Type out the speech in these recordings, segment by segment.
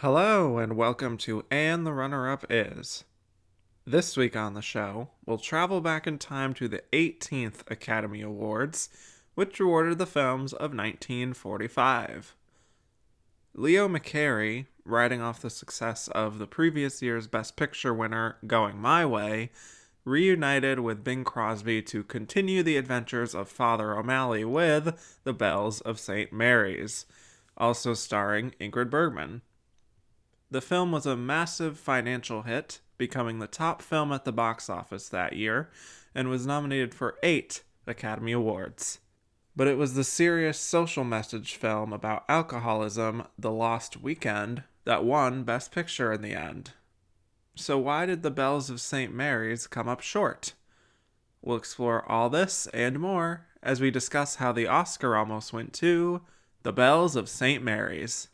Hello, and welcome to And the Runner-Up Is. This week on the show, we'll travel back in time to the 18th Academy Awards, which awarded the films of 1945. Leo McCarey, riding off the success of the previous year's Best Picture winner, Going My Way, reunited with Bing Crosby to continue the adventures of Father O'Malley with The Bells of St. Mary's, also starring Ingrid Bergman. The film was a massive financial hit, becoming the top film at the box office that year, and was nominated for 8 Academy Awards. But it was the serious social message film about alcoholism, The Lost Weekend, that won Best Picture in the end. So why did The Bells of St. Mary's come up short? We'll explore all this and more as we discuss how the Oscar almost went to The Bells of St. Mary's.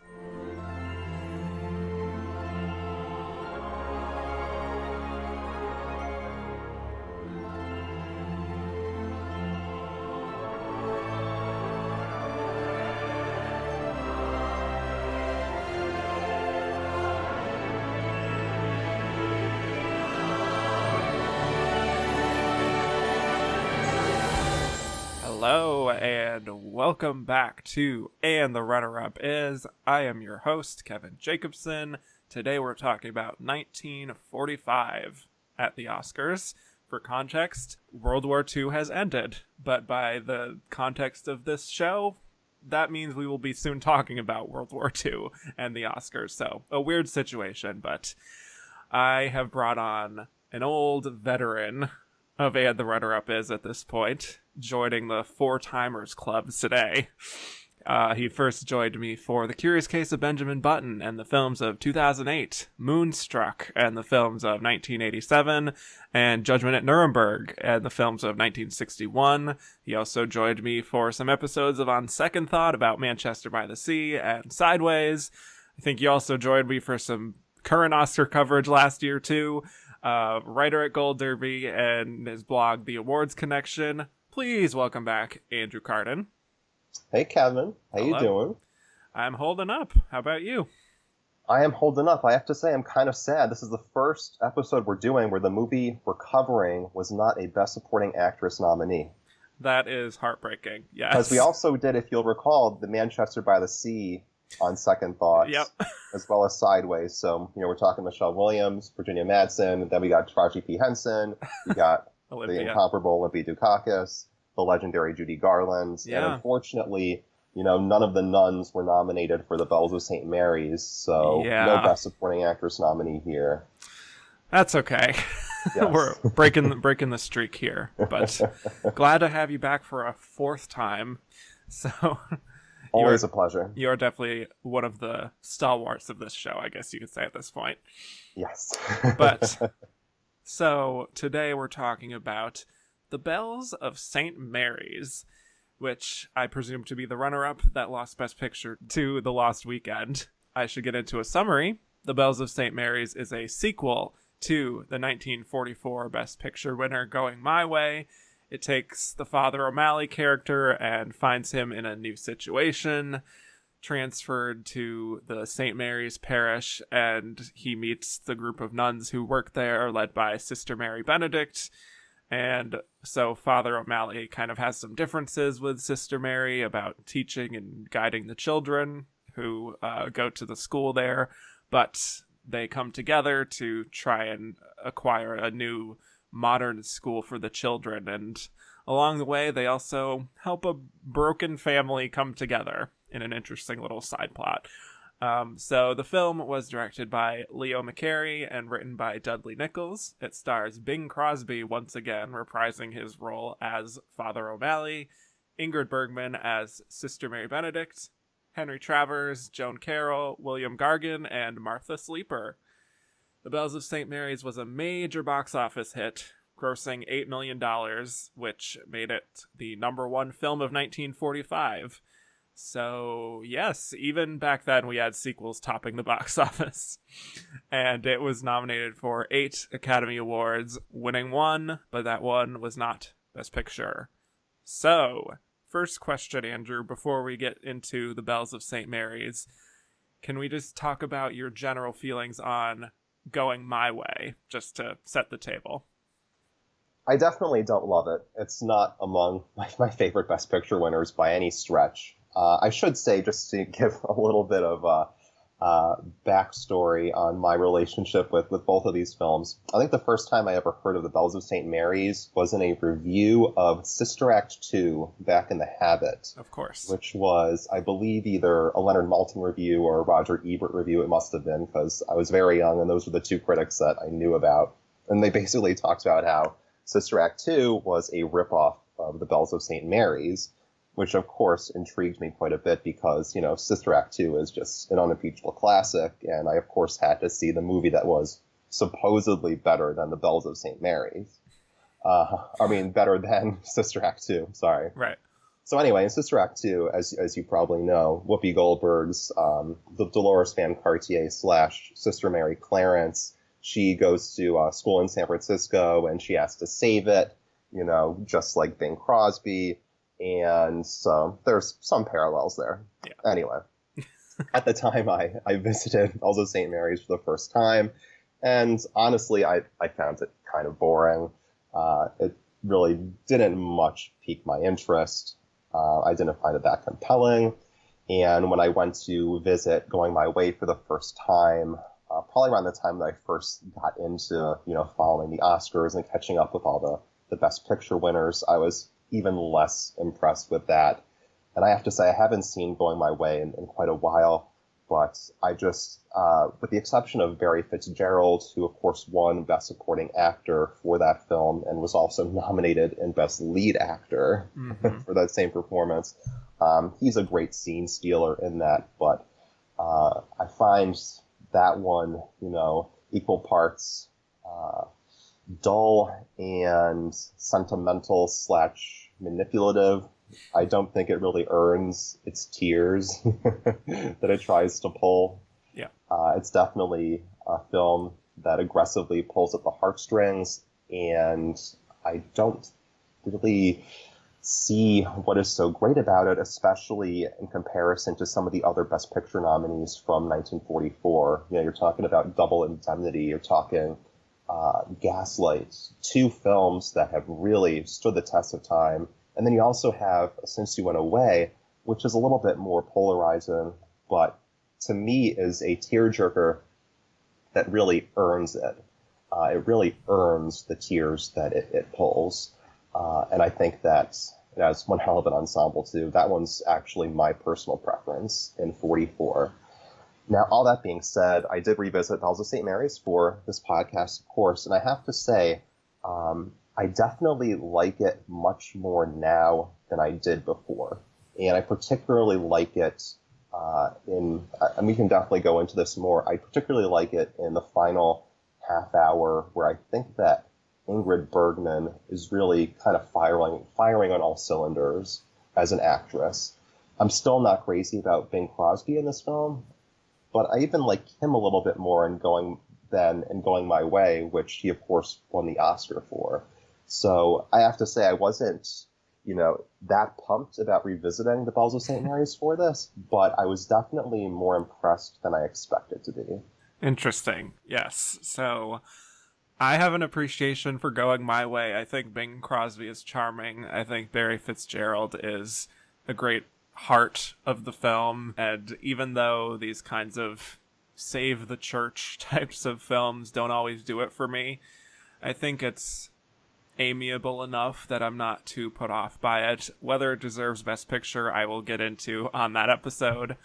Hello, and welcome back to And the Runner-Up Is. I am your host, Kevin Jacobson. Today we're talking about 1945 at the Oscars. For context, World War II has ended, but by the context of this show, that means we will be soon talking about World War II and the Oscars. So, a weird situation, but I have brought on an old veteran of And the Runner-Up Is at this point, joining the Four-Timers Club today. He first joined me for The Curious Case of Benjamin Button and the films of 2008, Moonstruck and the films of 1987, and Judgment at Nuremberg and the films of 1961. He also joined me for some episodes of On Second Thought about Manchester by the Sea and Sideways. I think he also joined me for some current Oscar coverage last year too. Writer at Gold Derby and his blog, The Awards Connection. Please welcome back Andrew Carden. Hey, Kevin. How Hello. you doing? I'm holding up. How about you? I am holding up. I have to say I'm kind of sad. This is the first episode we're doing where the movie we're covering was not a Best Supporting Actress nominee. That is heartbreaking, yes. Because we also did, if you'll recall, the Manchester by the Sea on Second Thoughts, Yep. as well as Sideways. So, we're talking Michelle Williams, Virginia Madsen, and then we got Taraji P. Henson, we got the incomparable Olympia Dukakis, the legendary Judy Garland, and unfortunately, none of the nuns were nominated for the Bells of St. Mary's, so no Best Supporting Actress nominee here. That's okay. Yes. We're breaking the streak here, but glad to have you back for a fourth time. So always a pleasure. You're definitely one of the stalwarts of this show, I guess you could say at this point. Yes. But so today we're talking about The Bells of St. Mary's, which I presume to be the runner-up that lost Best Picture to The Lost Weekend. I should get into a summary. The Bells of St. Mary's is a sequel to the 1944 Best Picture winner Going My Way. It takes the Father O'Malley character and finds him in a new situation, transferred to the St. Mary's Parish, and he meets the group of nuns who work there, led by Sister Mary Benedict. And so Father O'Malley kind of has some differences with Sister Mary about teaching and guiding the children who go to the school there, but they come together to try and acquire a new modern school for the children, and along the way they also help a broken family come together in an interesting little side plot. So the film was directed by Leo McCarey and written by Dudley Nichols. It stars Bing Crosby once again reprising his role as Father O'Malley, Ingrid Bergman as Sister Mary Benedict, Henry Travers, Joan Carroll, William Gargan, and Martha Sleeper. The Bells of St. Mary's was a major box office hit, grossing $8 million, which made it the #1 film of 1945. So, yes, even back then we had sequels topping the box office. And it was nominated for 8 Academy Awards, winning 1, but that one was not Best Picture. So, first question, Andrew, before we get into The Bells of St. Mary's. can we just talk about your general feelings on Going My Way, just to set the table? I definitely don't love it. It's not among my favorite Best Picture winners by any stretch. I should say, just to give a little bit of backstory on my relationship with both of these films, I think the first time I ever heard of The Bells of St. Mary's was in a review of Sister Act 2 back in The Habit. Of course. Which was, I believe, either a Leonard Maltin review or a Roger Ebert review. It must have been, because I was very young and those were the two critics that I knew about. And they basically talked about how Sister Act 2 was a ripoff of The Bells of St. Mary's, which of course intrigued me quite a bit because, Sister Act 2 is just an unimpeachable classic, and I of course had to see the movie that was supposedly better than The Bells of St. Mary's. Better than Sister Act 2, sorry. Right. So anyway, in Sister Act 2, as you probably know, Whoopi Goldberg's the Dolores Van Cartier / Sister Mary Clarence. She goes to school in San Francisco and she has to save it, just like Bing Crosby. And so there's some parallels there. Yeah. Anyway, at the time I visited Bells of St. Mary's for the first time. And honestly, I found it kind of boring. It really didn't much pique my interest. I didn't find it that compelling. And when I went to visit Going My Way for the first time, probably around the time that I first got into, following the Oscars and catching up with all the Best Picture winners, I was even less impressed with that. And I have to say, I haven't seen Going My Way in quite a while, but I just, with the exception of Barry Fitzgerald, who of course won Best Supporting Actor for that film and was also nominated in Best Lead Actor for that same performance, he's a great scene stealer in that, but I find that one, equal parts dull and sentimental / manipulative. I don't think it really earns its tears that it tries to pull. Yeah. It's definitely a film that aggressively pulls at the heartstrings, and I don't really see what is so great about it, especially in comparison to some of the other Best Picture nominees from 1944. You're talking about Double Indemnity, you're talking Gaslight, two films that have really stood the test of time. And then you also have Since You Went Away, which is a little bit more polarizing, but to me is a tearjerker that really earns it. It really earns the tears that it pulls. And I think that it has one hell of an ensemble too. That one's actually my personal preference in 44. Now, all that being said, I did revisit Bells of St. Mary's for this podcast, of course, and I have to say, I definitely like it much more now than I did before. And I particularly like it and we can definitely go into this more, I particularly like it in the final half hour where I think that Ingrid Bergman is really kind of firing on all cylinders as an actress. I'm still not crazy about Bing Crosby in this film, but I even like him a little bit more in Going My Way, which he, of course, won the Oscar for. So I have to say I wasn't, that pumped about revisiting The Bells of St. Mary's for this, but I was definitely more impressed than I expected to be. Interesting. Yes. So I have an appreciation for Going My Way. I think Bing Crosby is charming. I think Barry Fitzgerald is a great heart of the film. And even though these kinds of save the church types of films don't always do it for me, I think it's amiable enough that I'm not too put off by it. Whether it deserves Best Picture, I will get into on that episode.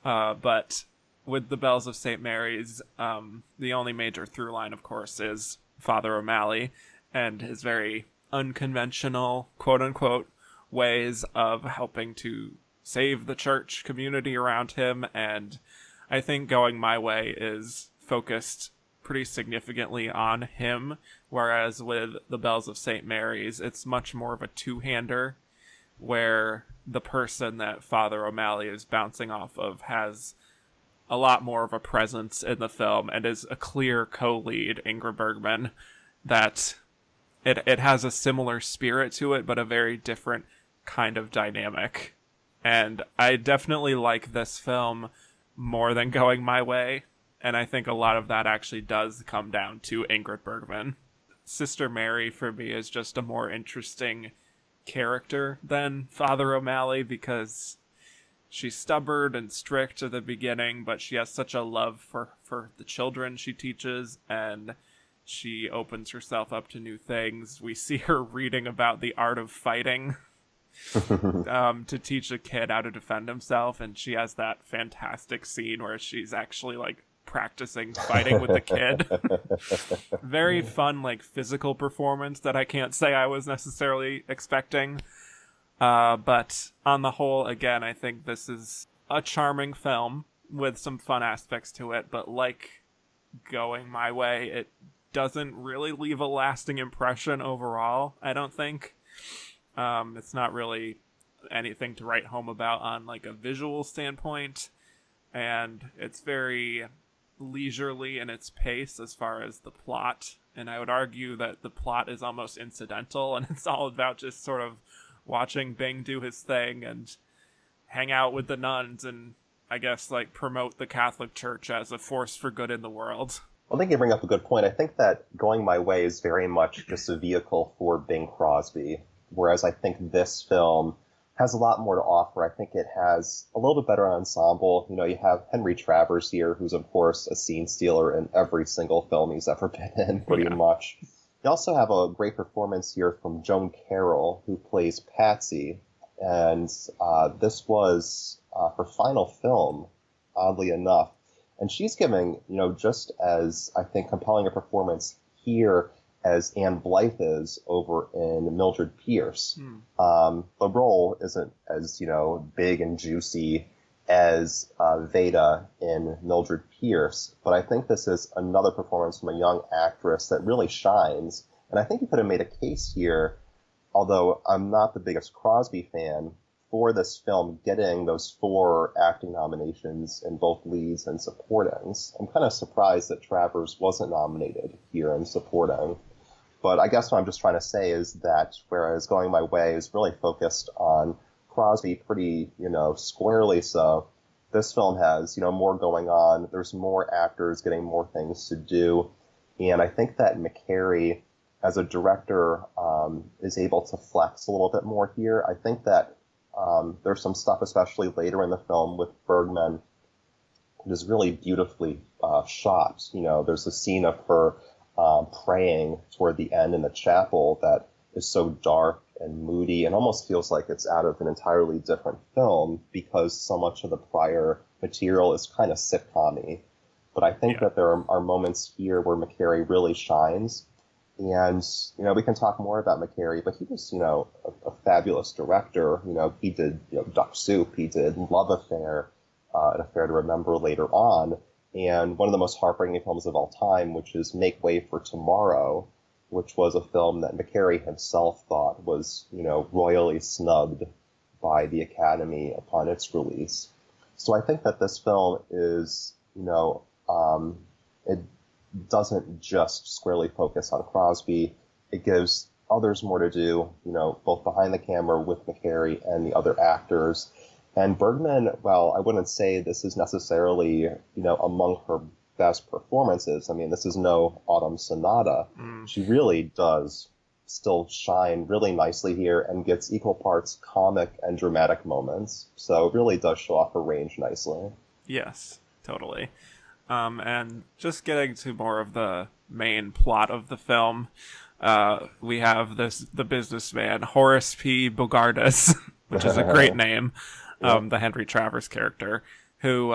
But with The Bells of St. Mary's, the only major through line, of course, is Father O'Malley and his very unconventional, quote-unquote, ways of helping to save the church community around him. And I think Going My Way is focused pretty significantly on him, whereas with The Bells of St. Mary's, it's much more of a two-hander, where the person that Father O'Malley is bouncing off of has a lot more of a presence in the film and is a clear co-lead, Ingrid Bergman, that it has a similar spirit to it, but a very different kind of dynamic. And I definitely like this film more than Going My Way. And I think a lot of that actually does come down to Ingrid Bergman. Sister Mary, for me, is just a more interesting character than Father O'Malley because she's stubborn and strict at the beginning, but she has such a love for the children she teaches, and she opens herself up to new things. We see her reading about the art of fighting to teach a kid how to defend himself, and she has that fantastic scene where she's actually like practicing fighting with the kid. Very fun, like, physical performance that I can't say I was necessarily expecting. But on the whole, again, I think this is a charming film with some fun aspects to it, but like Going My Way, it doesn't really leave a lasting impression overall, I don't think. It's not really anything to write home about on like a visual standpoint, and it's very leisurely in its pace as far as the plot, and I would argue that the plot is almost incidental, and it's all about just sort of watching Bing do his thing and hang out with the nuns and I guess like promote the Catholic Church as a force for good in the world. I think you bring up a good point. I think that Going My Way is very much just a vehicle for Bing Crosby, whereas I think this film has a lot more to offer. I think it has a little bit better ensemble. You know, you have Henry Travers here, who's of course a scene stealer in every single film he's ever been in, pretty much. You also have a great performance here from Joan Carroll, who plays Patsy, and this was her final film, oddly enough. And she's giving, you know, just as, I think, compelling a performance here as Anne Blythe is over in Mildred Pierce. The role isn't as, you know, big and juicy as Veda in Mildred Pierce, but I think this is another performance from a young actress that really shines. And I think you could have made a case here, although I'm not the biggest Crosby fan, for this film getting those 4 acting nominations in both leads and supportings. I'm kind of surprised that Travers wasn't nominated here in supporting. But I guess what I'm just trying to say is that whereas Going My Way is really focused on Crosby pretty, you know, squarely so, this film has, you know, more going on. There's more actors getting more things to do. And I think that McCarey, as a director, is able to flex a little bit more here. I think that there's some stuff, especially later in the film with Bergman, that is really beautifully shot. You know, there's a scene of her praying toward the end in the chapel that is so dark and moody and almost feels like it's out of an entirely different film because so much of the prior material is kind of sitcom-y. But I think that there are moments here where McCarey really shines. And, you know, we can talk more about McCarey, but he was, you know, a fabulous director. You know, he did, you know, Duck Soup, he did Love Affair, An Affair to Remember later on, and one of the most heartbreaking films of all time, which is Make Way for Tomorrow, which was a film that McCarey himself thought was, you know, royally snubbed by the Academy upon its release. So I think that this film is, you know, it doesn't just squarely focus on Crosby. It gives others more to do, you know, both behind the camera with McCarey and the other actors. And Bergman, well, I wouldn't say this is necessarily, you know, among her best performances. I mean, this is no Autumn Sonata. She really does still shine really nicely here and gets equal parts comic and dramatic moments. So it really does show off her range nicely. Yes, totally. And just getting to more of the main plot of the film, we have the businessman, Horace P. Bogardus, which is a great name, the Henry Travers character, who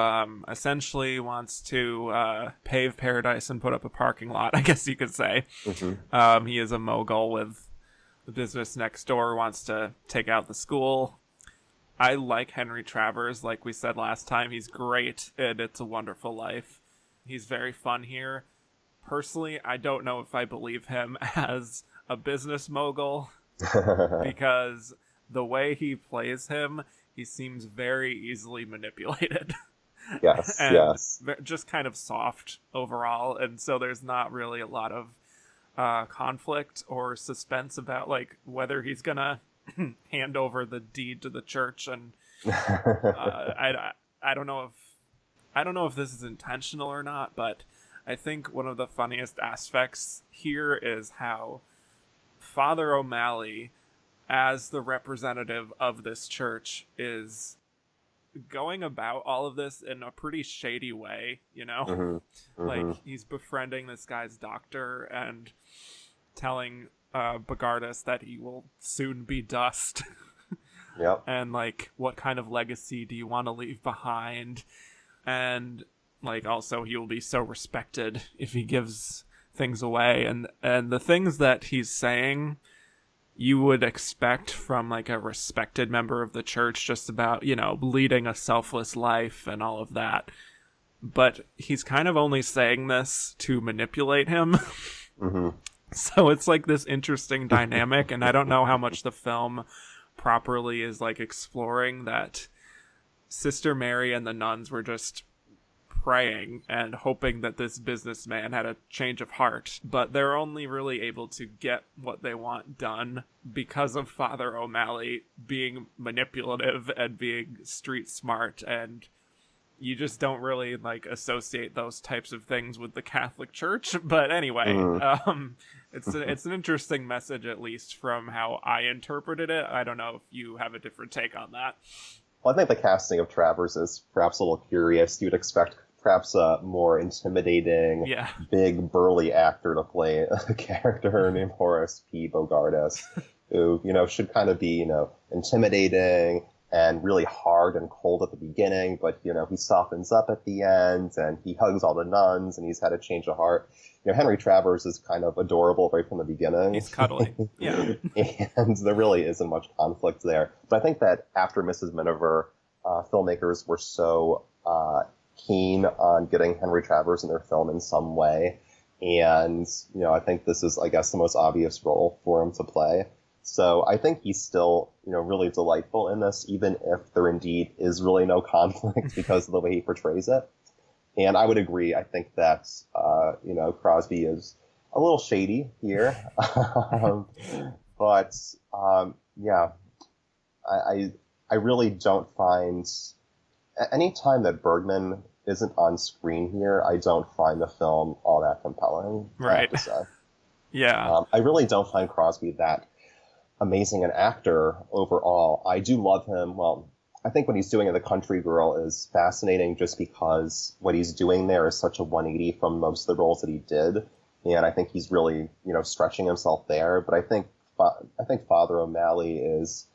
essentially wants to pave paradise and put up a parking lot, I guess you could say. He is a mogul with the business next door, wants to take out the school. I like Henry Travers, like we said last time. He's great in It's a Wonderful Life. He's very fun here. Personally, I don't know if I believe him as a business mogul because the way he plays him, he seems very easily manipulated. Yes, and yes. Just kind of soft overall, and so there's not really a lot of conflict or suspense about like whether he's gonna hand over the deed to the church, and I don't know if I don't know if this is intentional or not, but I think one of the funniest aspects here is how Father O'Malley, as the representative of this church, is going about all of this in a pretty shady way, you know? Mm-hmm. Mm-hmm. Like, he's befriending this guy's doctor and telling Bogardus that he will soon be dust. Yep. And, like, what kind of legacy do you want to leave behind? And, like, also he will be so respected if he gives things away. And the things that he's saying, you would expect from, like, a respected member of the church, just about, you know, leading a selfless life and all of that. But he's kind of only saying this to manipulate him. Mm-hmm. So it's, like, this interesting dynamic, and I don't know how much the film properly is, like, exploring that Sister Mary and the nuns were just praying and hoping that this businessman had a change of heart, but they're only really able to get what they want done because of Father O'Malley being manipulative and being street smart, and you just don't really, like, associate those types of things with the Catholic Church. But anyway, it's an interesting message, at least from how I interpreted it. I don't know if you have a different take on that. Well, I think the casting of Travers is perhaps a little curious. You'd expect perhaps a more intimidating, big, burly actor to play a character named Horace P. Bogardus, who, you know, should kind of be, you know, intimidating and really hard and cold at the beginning, but, you know, he softens up at the end, and he hugs all the nuns, and he's had a change of heart. You know, Henry Travers is kind of adorable right from the beginning. He's cuddly, yeah. And there really isn't much conflict there. But I think that after Mrs. Miniver, filmmakers were so keen on getting Henry Travers in their film in some way, and, you know, I think this is, I guess, the most obvious role for him to play. So I think he's still, you know, really delightful in this, even if there indeed is really no conflict because of the way he portrays it. And I would agree. I think that, you know, Crosby is a little shady here. But yeah, I really don't find any time that Bergman isn't on screen here, I don't find the film all that compelling. Right. I have to say. Yeah. I really don't find Crosby that amazing an actor overall. I do love him. Well, I think what he's doing in The Country Girl is fascinating just because what he's doing there is such a 180 from most of the roles that he did. And I think he's really, you know, stretching himself there. But I think Father O'Malley is,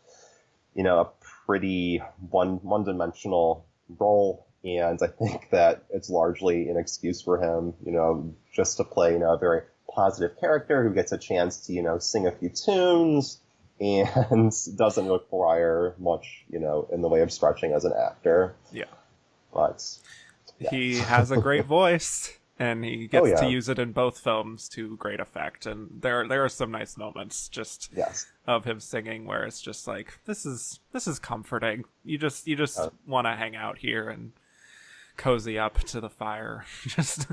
you know, a pretty one-dimensional role. And I think that it's largely an excuse for him, you know, just to play, you know, a very positive character who gets a chance to, you know, sing a few tunes and doesn't require much, you know, in the way of stretching as an actor. Yeah. But yeah. He has a great voice, and he gets to use it in both films to great effect. And there are some nice moments just of him singing where it's just like, this is comforting. You just want to hang out here and cozy up to the fire, just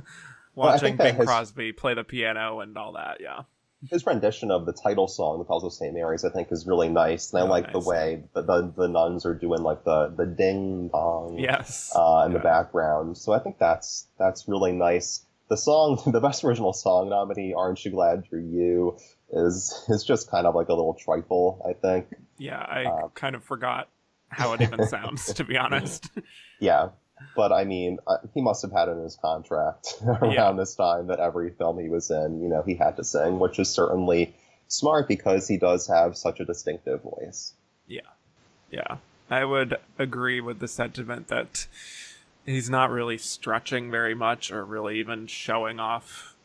watching Bing Crosby play the piano and all that. Yeah. His rendition of the title song, The Bells of St. Mary's, I think is really nice. And I like the way the nuns are doing, like, the ding dong in the background. So I think that's really nice. The song, the Best Original Song nominee, Aren't You Glad You're You, is just kind of like a little trifle, I think. Yeah, I kind of forgot how it even sounds, to be honest. Yeah. But, I mean, he must have had in his contract around this time that every film he was in, you know, he had to sing, which is certainly smart because he does have such a distinctive voice. Yeah. Yeah. I would agree with the sentiment that he's not really stretching very much or really even showing off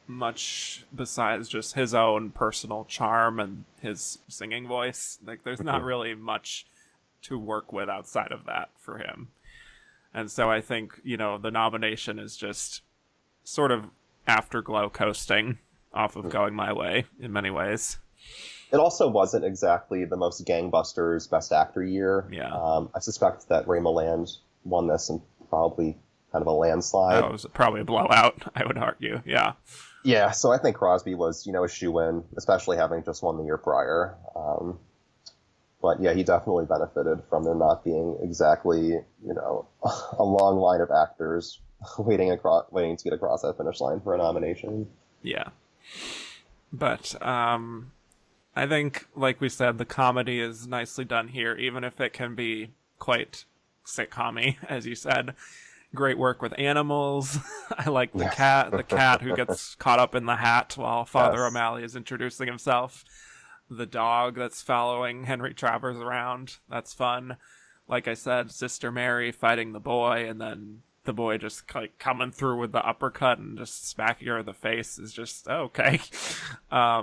much besides just his own personal charm and his singing voice. Like, there's not really much to work with outside of that for him. And so I think, you know, the nomination is just sort of afterglow coasting off of Going My Way in many ways. It also wasn't exactly the most gangbusters Best Actor year. Yeah. I suspect that Ray Milland won this in probably kind of a landslide. Oh, it was probably a blowout, I would argue. Yeah. Yeah, so I think Crosby was, you know, a shoo-in, especially having just won the year prior. But yeah, he definitely benefited from there not being exactly, a long line of actors waiting to get across that finish line for a nomination. Yeah. But I think, like we said, the comedy is nicely done here, even if it can be quite sitcom-y, as you said. Great work with animals. I like the cat who gets caught up in the hat while Father O'Malley is introducing himself. The dog that's following Henry Travers around. That's fun. Like I said, Sister Mary fighting the boy, and then the boy just like coming through with the uppercut and just smacking her in the face is just okay. I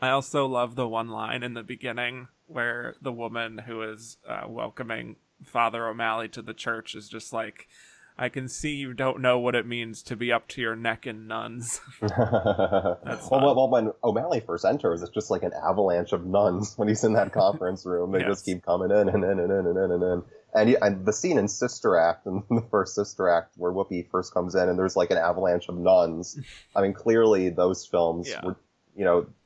also love the one line in the beginning where the woman who is welcoming Father O'Malley to the church is just like, I can see you don't know what it means to be up to your neck in nuns. That's fun. Well, when O'Malley first enters, it's just like an avalanche of nuns when he's in that conference room. They just keep coming in and in and in and in and in. And the scene in Sister Act, in the first Sister Act, where Whoopi first comes in and there's like an avalanche of nuns. I mean, clearly those films were,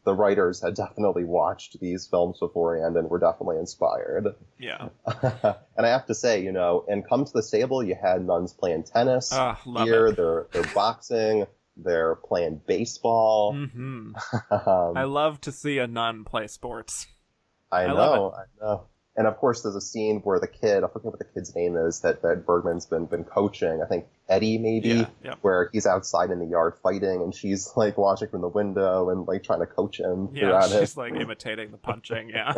the writers had definitely watched these films beforehand and were definitely inspired. Yeah. And I have to say, in Come to the Stable, you had nuns playing tennis. Here, they're boxing. They're playing baseball. Mm-hmm. I love to see a nun play sports. I know. And of course, there's a scene where the kid, I forget what the kid's name is, that Bergman's been coaching. I think Eddie, maybe, where he's outside in the yard fighting, and she's like watching from the window and like trying to coach him. Yeah, she's like imitating the punching. Yeah,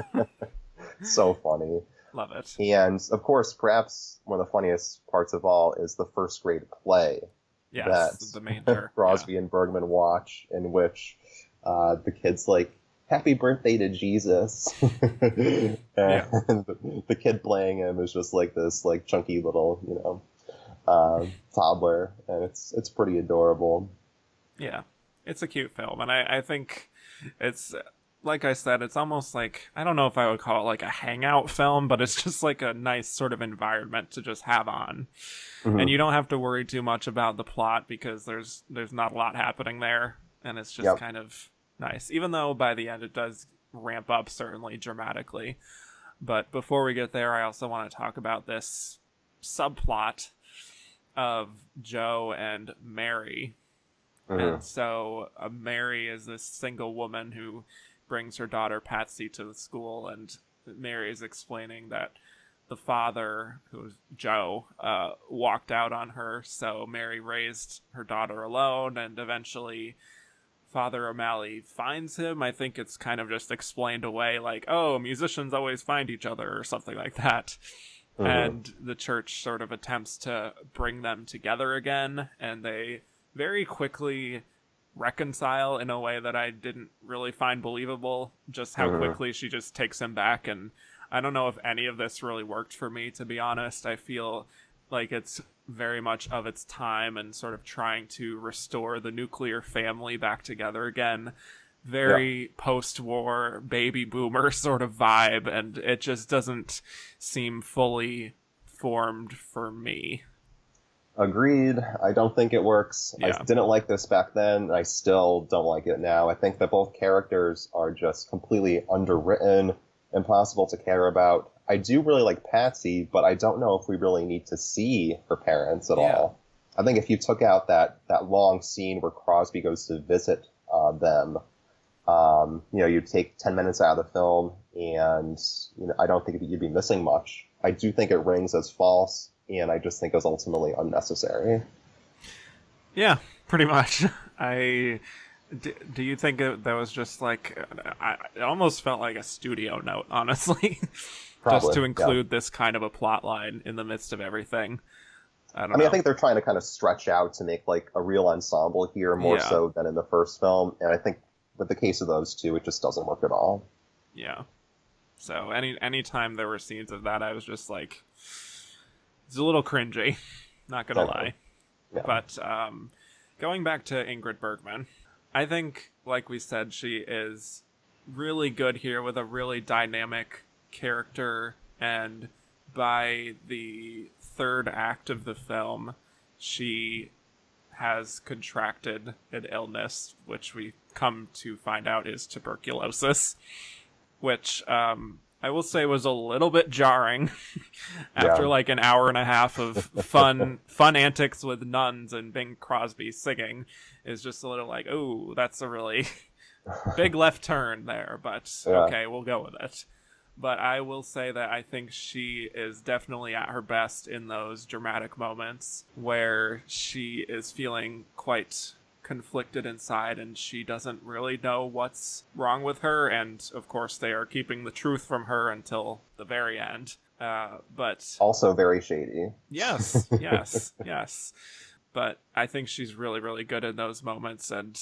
so funny. Love it. And of course, perhaps one of the funniest parts of all is the first grade play that the manger Crosby and Bergman watch, in which the kid's like, "Happy birthday to Jesus." And the kid playing him is just like this like chunky little, toddler, and it's pretty adorable. Yeah, it's a cute film, and I think it's, like I said, it's almost like, I don't know if I would call it like a hangout film, but it's just like a nice sort of environment to just have on. Mm-hmm. And you don't have to worry too much about the plot because there's not a lot happening there, and it's just kind of nice, even though by the end it does ramp up certainly dramatically. But before we get there, I also want to talk about this subplot of Joe and Mary. And so Mary is this single woman who brings her daughter Patsy to the school, and Mary is explaining that the father, who's Joe, walked out on her, so Mary raised her daughter alone, and eventually Father O'Malley finds him. I think it's kind of just explained away like, oh, musicians always find each other or something like that. And the church sort of attempts to bring them together again, and they very quickly reconcile in a way that I didn't really find believable, just how quickly she just takes him back. And I don't know if any of this really worked for me, to be honest. I feel like it's very much of its time and sort of trying to restore the nuclear family back together again. Very post-war baby boomer sort of vibe, and it just doesn't seem fully formed for me. Agreed. I don't think it works. I didn't like this back then, and I still don't like it now. I think that both characters are just completely underwritten, impossible to care about. I do really like Patsy, but I don't know if we really need to see her parents at all. I think if you took out that long scene where Crosby goes to visit them, you'd take 10 minutes out of the film, and I don't think you'd be missing much. I do think it rings as false, and I just think it was ultimately unnecessary. Yeah, pretty much. Do you think that was just like, it almost felt like a studio note, honestly? Probably, just to include this kind of a plot line in the midst of everything. I mean, I think they're trying to kind of stretch out to make like a real ensemble here, more so than in the first film. And I think with the case of those two, it just doesn't work at all. Yeah. So any time there were scenes of that, I was just like, it's a little cringy, not gonna lie. Yeah. But going back to Ingrid Bergman, I think, like we said, she is really good here with a really dynamic character, and by the third act of the film, she has contracted an illness, which we come to find out is tuberculosis, which I will say was a little bit jarring after like an hour and a half of fun antics with nuns and Bing Crosby singing. Is just a little like, oh, that's a really big left turn there, but okay, we'll go with it. But I will say that I think she is definitely at her best in those dramatic moments where she is feeling quite conflicted inside and she doesn't really know what's wrong with her, and of course they are keeping the truth from her until the very end, but also very shady. Yes. But I think she's really, really good in those moments, and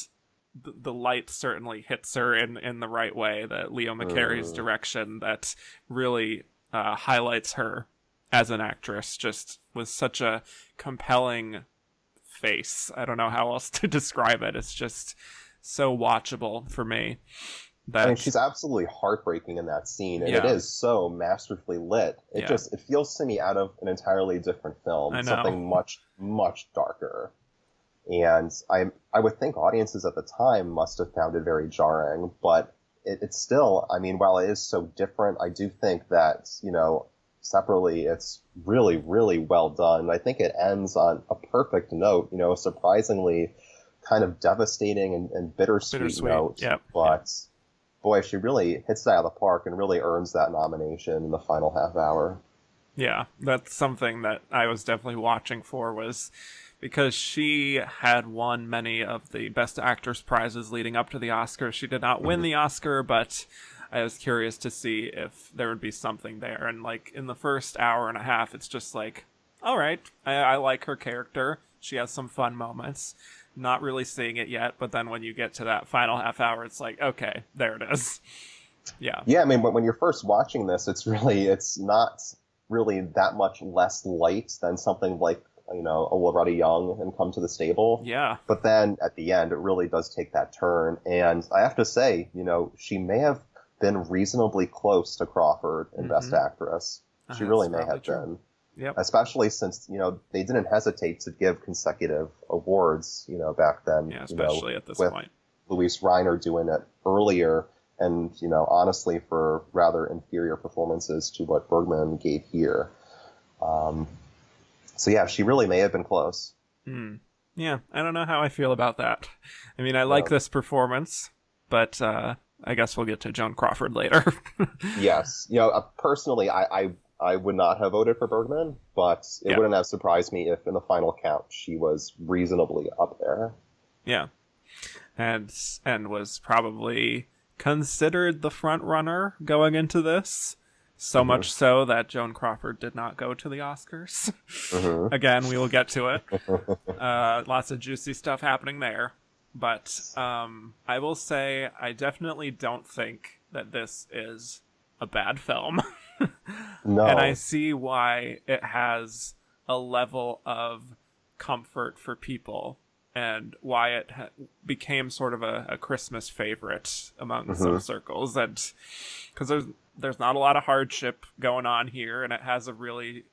the light certainly hits her in the right way, that Leo McCarey's direction that really highlights her as an actress, just with such a compelling face. I don't know how else to describe it. It's just so watchable for me. I mean, she's absolutely heartbreaking in that scene, and it is so masterfully lit. It feels to me out of an entirely different film, something much, much darker. And I would think audiences at the time must have found it very jarring, but it's still, I mean, while it is so different, I do think that, separately, it's really, really well done. I think it ends on a perfect note, a surprisingly kind of devastating and bittersweet note. But boy, she really hits it out of the park and really earns that nomination in the final half hour. Yeah, that's something that I was definitely watching for, was because she had won many of the Best Actress prizes leading up to the Oscars. She did not win the Oscar, but I was curious to see if there would be something there. And like in the first hour and a half, it's just like, all right, I like her character. She has some fun moments. Not really seeing it yet, but then when you get to that final half hour, it's like, okay, there it is. Yeah. Yeah, I mean, when you're first watching this, it's not really that much less light than something like, a Loretta Young and Come to the Stable. Yeah. But then at the end, it really does take that turn. And I have to say, she may have been reasonably close to Crawford in Best Actress. She really may have been. Yep. Especially since, they didn't hesitate to give consecutive awards, back then. Yeah, especially at this point. Luis Reiner doing it earlier and, honestly for rather inferior performances to what Bergman gave here. So yeah, she really may have been close. Yeah, I don't know how I feel about that. I mean, I like this performance, but I guess we'll get to Joan Crawford later. Yes. Personally, I would not have voted for Bergman, but it wouldn't have surprised me if in the final count she was reasonably up there. Yeah. And was probably considered the front runner going into this. So much so that Joan Crawford did not go to the Oscars. Again, we will get to it. Lots of juicy stuff happening there. But I will say I definitely don't think that this is a bad film. No. And I see why it has a level of comfort for people and why it became sort of a Christmas favorite among some circles. And because there's not a lot of hardship going on here, and it has a really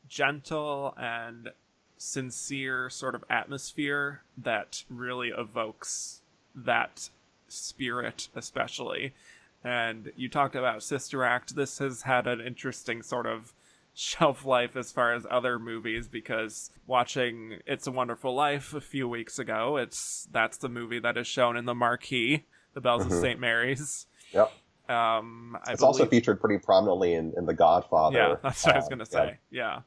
gentle and sincere sort of atmosphere that really evokes that spirit, especially. And you talked about Sister Act. This has had an interesting sort of shelf life as far as other movies, because watching It's a Wonderful Life a few weeks ago, that's the movie that is shown in the marquee, The Bells of St. Mary's. Yep. It's also featured pretty prominently in The Godfather. Yeah, that's what I was going to say. Yeah.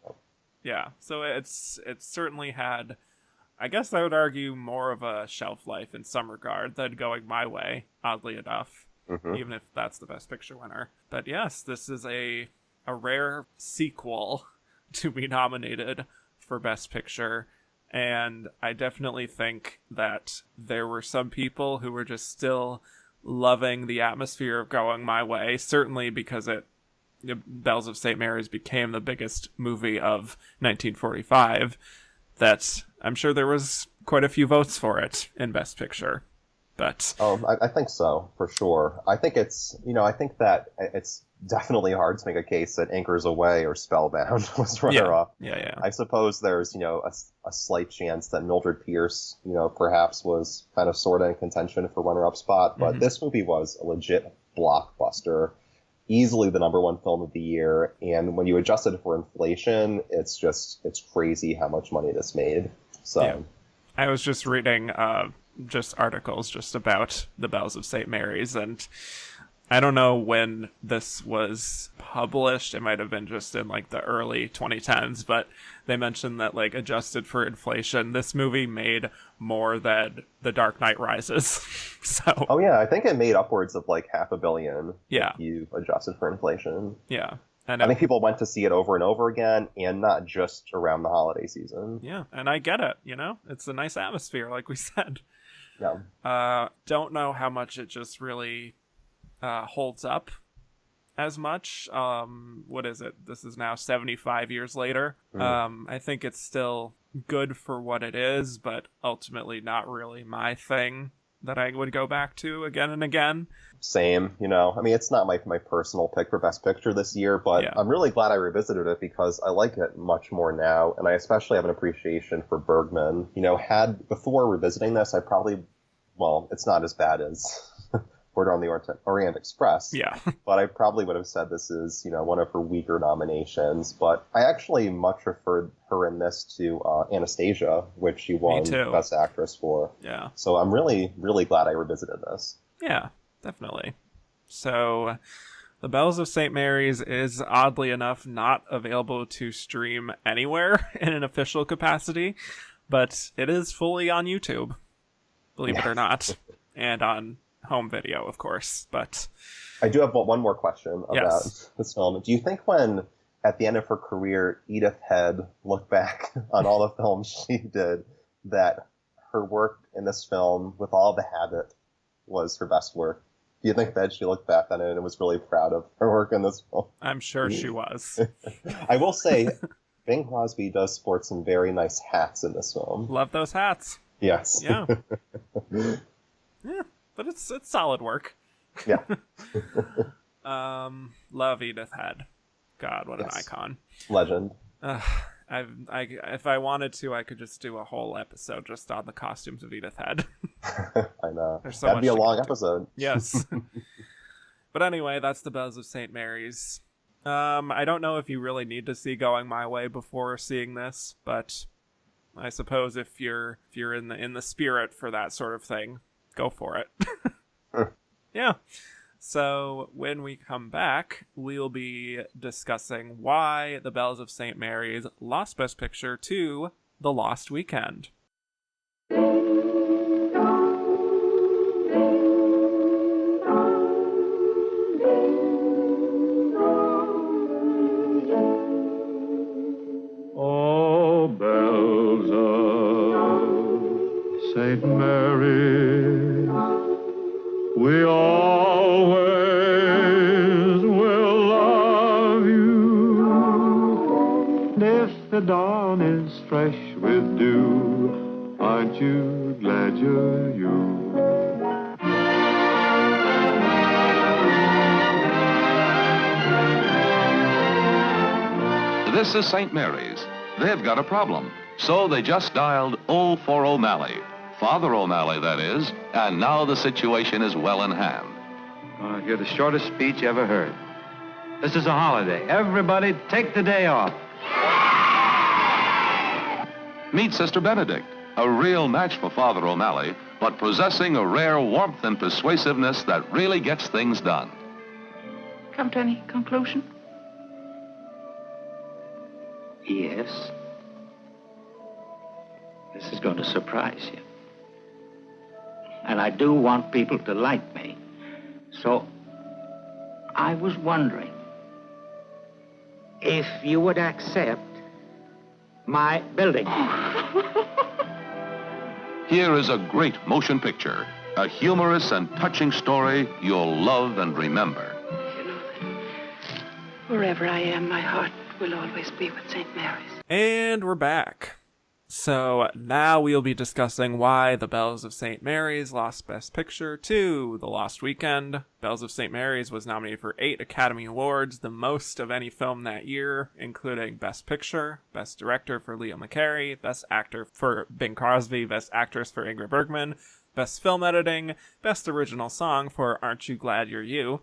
So it's certainly had, I guess I would argue, more of a shelf life in some regard than Going My Way, oddly enough, even if that's the Best Picture winner. But yes, this is a rare sequel to be nominated for Best Picture. And I definitely think that there were some people who were just still loving the atmosphere of Going My Way, certainly because Bells of St. Mary's became the biggest movie of 1945, that I'm sure there was quite a few votes for it in Best Picture. But I think so, for sure. I think I think that it's definitely hard to make a case that Anchors Away or Spellbound was runner-up. Yeah. I suppose there's, a slight chance that Mildred Pierce, perhaps was kind of sort of in contention for runner-up spot, but this movie was a legit blockbuster. easily the number one film of the year. And when you adjust it for inflation, it's crazy how much money this made. So yeah. I was just reading just articles just about the Bells of St. Mary's, and I don't know when this was published. It might have been just in like the early 2010s, but they mentioned that like adjusted for inflation, this movie made more than The Dark Knight Rises. So oh yeah, I think it made upwards of like $500 million. Yeah, if you adjusted for inflation. Yeah, and I think people went to see it over and over again, and not just around the holiday season. Yeah, and I get it. It's a nice atmosphere, like we said. Yeah. Don't know how much it just really holds up as much. What is it? This is now 75 years later. I think it's still good for what it is, but ultimately not really my thing that I would go back to again and again. Same, I mean, it's not my personal pick for Best Picture this year, but yeah. I'm really glad I revisited it because I like it much more now, and I especially have an appreciation for Bergman. Before revisiting this, I probably, it's not as bad as Murder on the Orient Express. Yeah. But I probably would have said this is, one of her weaker nominations. But I actually much preferred her in this to Anastasia, which she won Best Actress for. Yeah. So I'm really, really glad I revisited this. Yeah, definitely. So The Bells of St. Mary's is oddly enough not available to stream anywhere in an official capacity, but it is fully on YouTube, believe it or not, and on home video, of course. But I do have one more question about this film. Do you think when, at the end of her career, Edith Head looked back on all the films she did, that her work in this film, with all the habit, was her best work? Do you think that she looked back on it and was really proud of her work in this film? I'm sure she was. I will say, Bing Crosby does sport some very nice hats in this film. Love those hats. Yes. Yeah. Yeah. But it's solid work. Yeah. Love Edith Head. God, what an icon. Legend. If I wanted to, I could just do a whole episode just on the costumes of Edith Head. I know. There's so That'd much be a long episode. Yes. But anyway, that's The Bells of St. Mary's. I don't know if you really need to see Going My Way before seeing this, but I suppose if you're in the spirit for that sort of thing, go for it. Yeah. So when we come back, we'll be discussing why The Bells of St. Mary's lost Best Picture to The Lost Weekend. Oh, bells of St. Mary's, we always will love you. And if the dawn is fresh with dew, aren't you glad you're you? This is St. Mary's. They've got a problem, so they just dialed 0 for O'Malley. Father O'Malley, that is, and now the situation is well in hand. Gonna hear the shortest speech ever heard. This is a holiday. Everybody take the day off. Meet Sister Benedict, a real match for Father O'Malley, but possessing a rare warmth and persuasiveness that really gets things done. Come to any conclusion? Yes. This is going to surprise you. And I do want people to like me. So I was wondering if you would accept my building. Here is a great motion picture, a humorous and touching story you'll love and remember. You know that wherever I am, my heart will always be with St. Mary's. And we're back. So now we'll be discussing why The Bells of St. Mary's lost Best Picture to The Lost Weekend. Bells of St. Mary's was nominated for 8 Academy Awards, the most of any film that year, including Best Picture, Best Director for Leo McCarey, Best Actor for Bing Crosby, Best Actress for Ingrid Bergman, Best Film Editing, Best Original Song for Aren't You Glad You're You,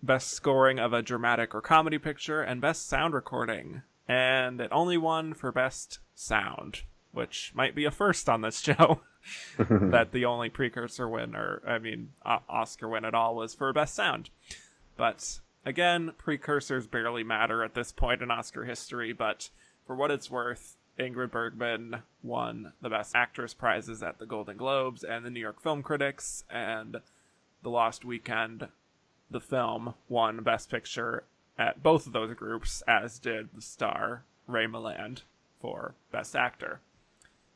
Best Scoring of a Dramatic or Comedy Picture, and Best Sound Recording. And it only won for Best Sound, which might be a first on this show. That the only precursor win, Oscar win at all, was for Best Sound. But again, precursors barely matter at this point in Oscar history, but for what it's worth, Ingrid Bergman won the Best Actress prizes at the Golden Globes and the New York Film Critics, and The Lost Weekend, the film, won Best Picture at both of those groups, as did the star Ray Milland for Best Actor.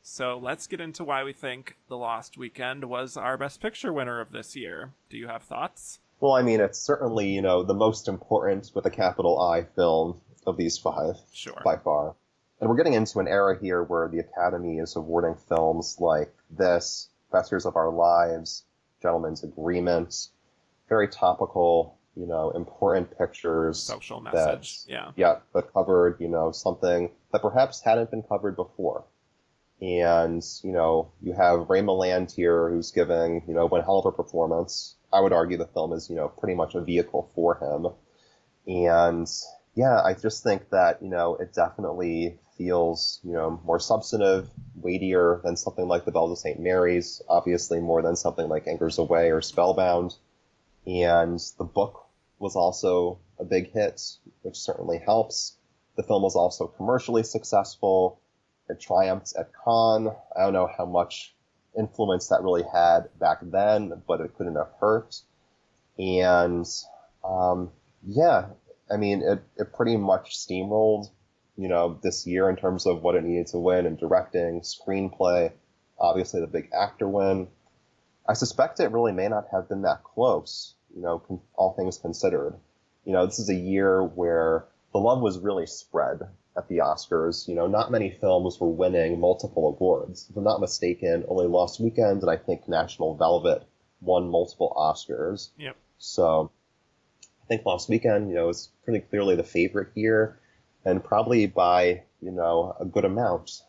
So let's get into why we think The Lost Weekend was our Best Picture winner of this year. Do you have thoughts? Well, I mean, it's certainly, the most important, with a capital I, film of these 5, sure, by far. And we're getting into an era here where the Academy is awarding films like this, Best Years of Our Lives, Gentleman's Agreement, very topical, important pictures. Social message, that covered, something that perhaps hadn't been covered before. And, you have Ray Milland here, who's giving, one hell of a performance. I would argue the film is, pretty much a vehicle for him. And, I just think that, it definitely feels, more substantive, weightier than something like The Bells of St. Mary's, obviously more than something like Anchors Away or Spellbound. And the book was also a big hit, which certainly helps. The film was also commercially successful. It triumphed at Cannes. I don't know how much influence that really had back then, but it couldn't have hurt. And, it pretty much steamrolled, this year in terms of what it needed to win in directing, screenplay, obviously the big actor win. I suspect it really may not have been that close, all things considered. This is a year where the love was really spread at the Oscars. Not many films were winning multiple awards. If I'm not mistaken, only Lost Weekend and I think National Velvet won multiple Oscars. Yep. So I think Lost Weekend, is pretty clearly the favorite here, and probably by, a good amount.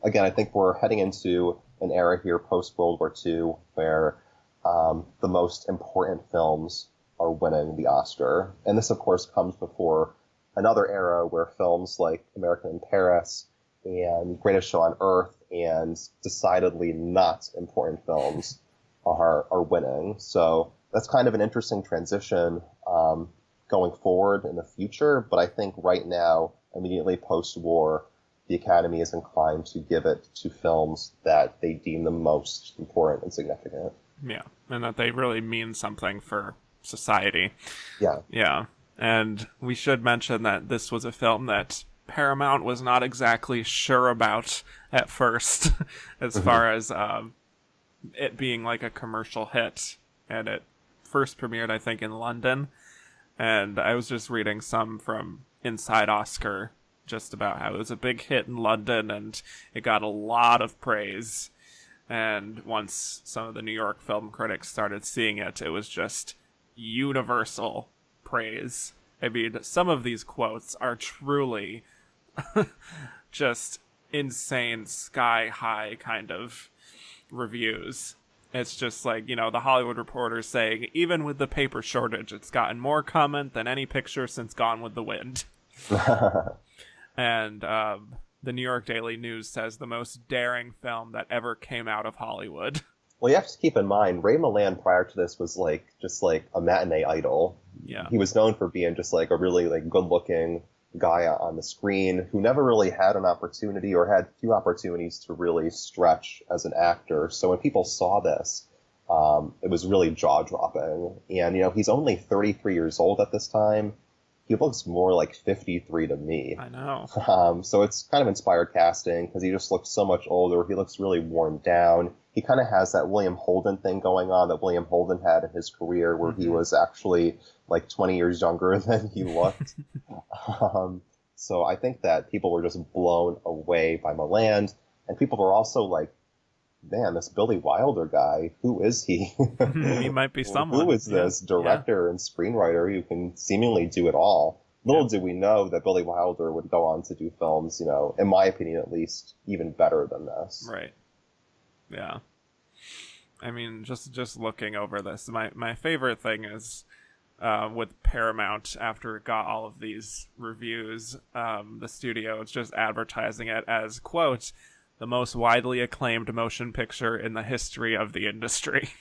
Again, I think we're heading into an era here post-World War II where the most important films are winning the Oscar. And this, of course, comes before another era where films like American in Paris and Greatest Show on Earth and decidedly not important films are winning. So that's kind of an interesting transition going forward in the future. But I think right now, immediately post-war, the Academy is inclined to give it to films that they deem the most important and significant. Yeah, and that they really mean something for society. Yeah. Yeah. And we should mention that this was a film that Paramount was not exactly sure about at first, as far as it being like a commercial hit. And it first premiered, I think, in London. And I was just reading some from Inside Oscar just about how it was a big hit in London and it got a lot of praise. And once some of the New York film critics started seeing it, it was just universal praise. I mean, some of these quotes are truly just insane, sky-high kind of reviews. It's just like, the Hollywood Reporter saying, even with the paper shortage, it's gotten more comment than any picture since Gone with the Wind. And the New York Daily News says the most daring film that ever came out of Hollywood. Well, you have to keep in mind, Ray Milland prior to this was just a matinee idol. Yeah. He was known for being just a really good-looking guy on the screen who never really had an opportunity or had few opportunities to really stretch as an actor. So when people saw this, it was really jaw-dropping. And, he's only 33 years old at this time. He looks more like 53 to me. I know. So it's kind of inspired casting because he just looks so much older. He looks really worn down. He kind of has that William Holden thing going on that William Holden had in his career where he was actually 20 years younger than he looked. So I think that people were just blown away by Milland. And people were also like, man, this Billy Wilder guy, who is he? He might be someone. Who is this director and screenwriter who can seemingly do it all? Little do we know that Billy Wilder would go on to do films, in my opinion at least, even better than this. Right. Yeah. I mean, just looking over this, my favorite thing is with Paramount after it got all of these reviews. The studio is just advertising it as, quote, the most widely acclaimed motion picture in the history of the industry.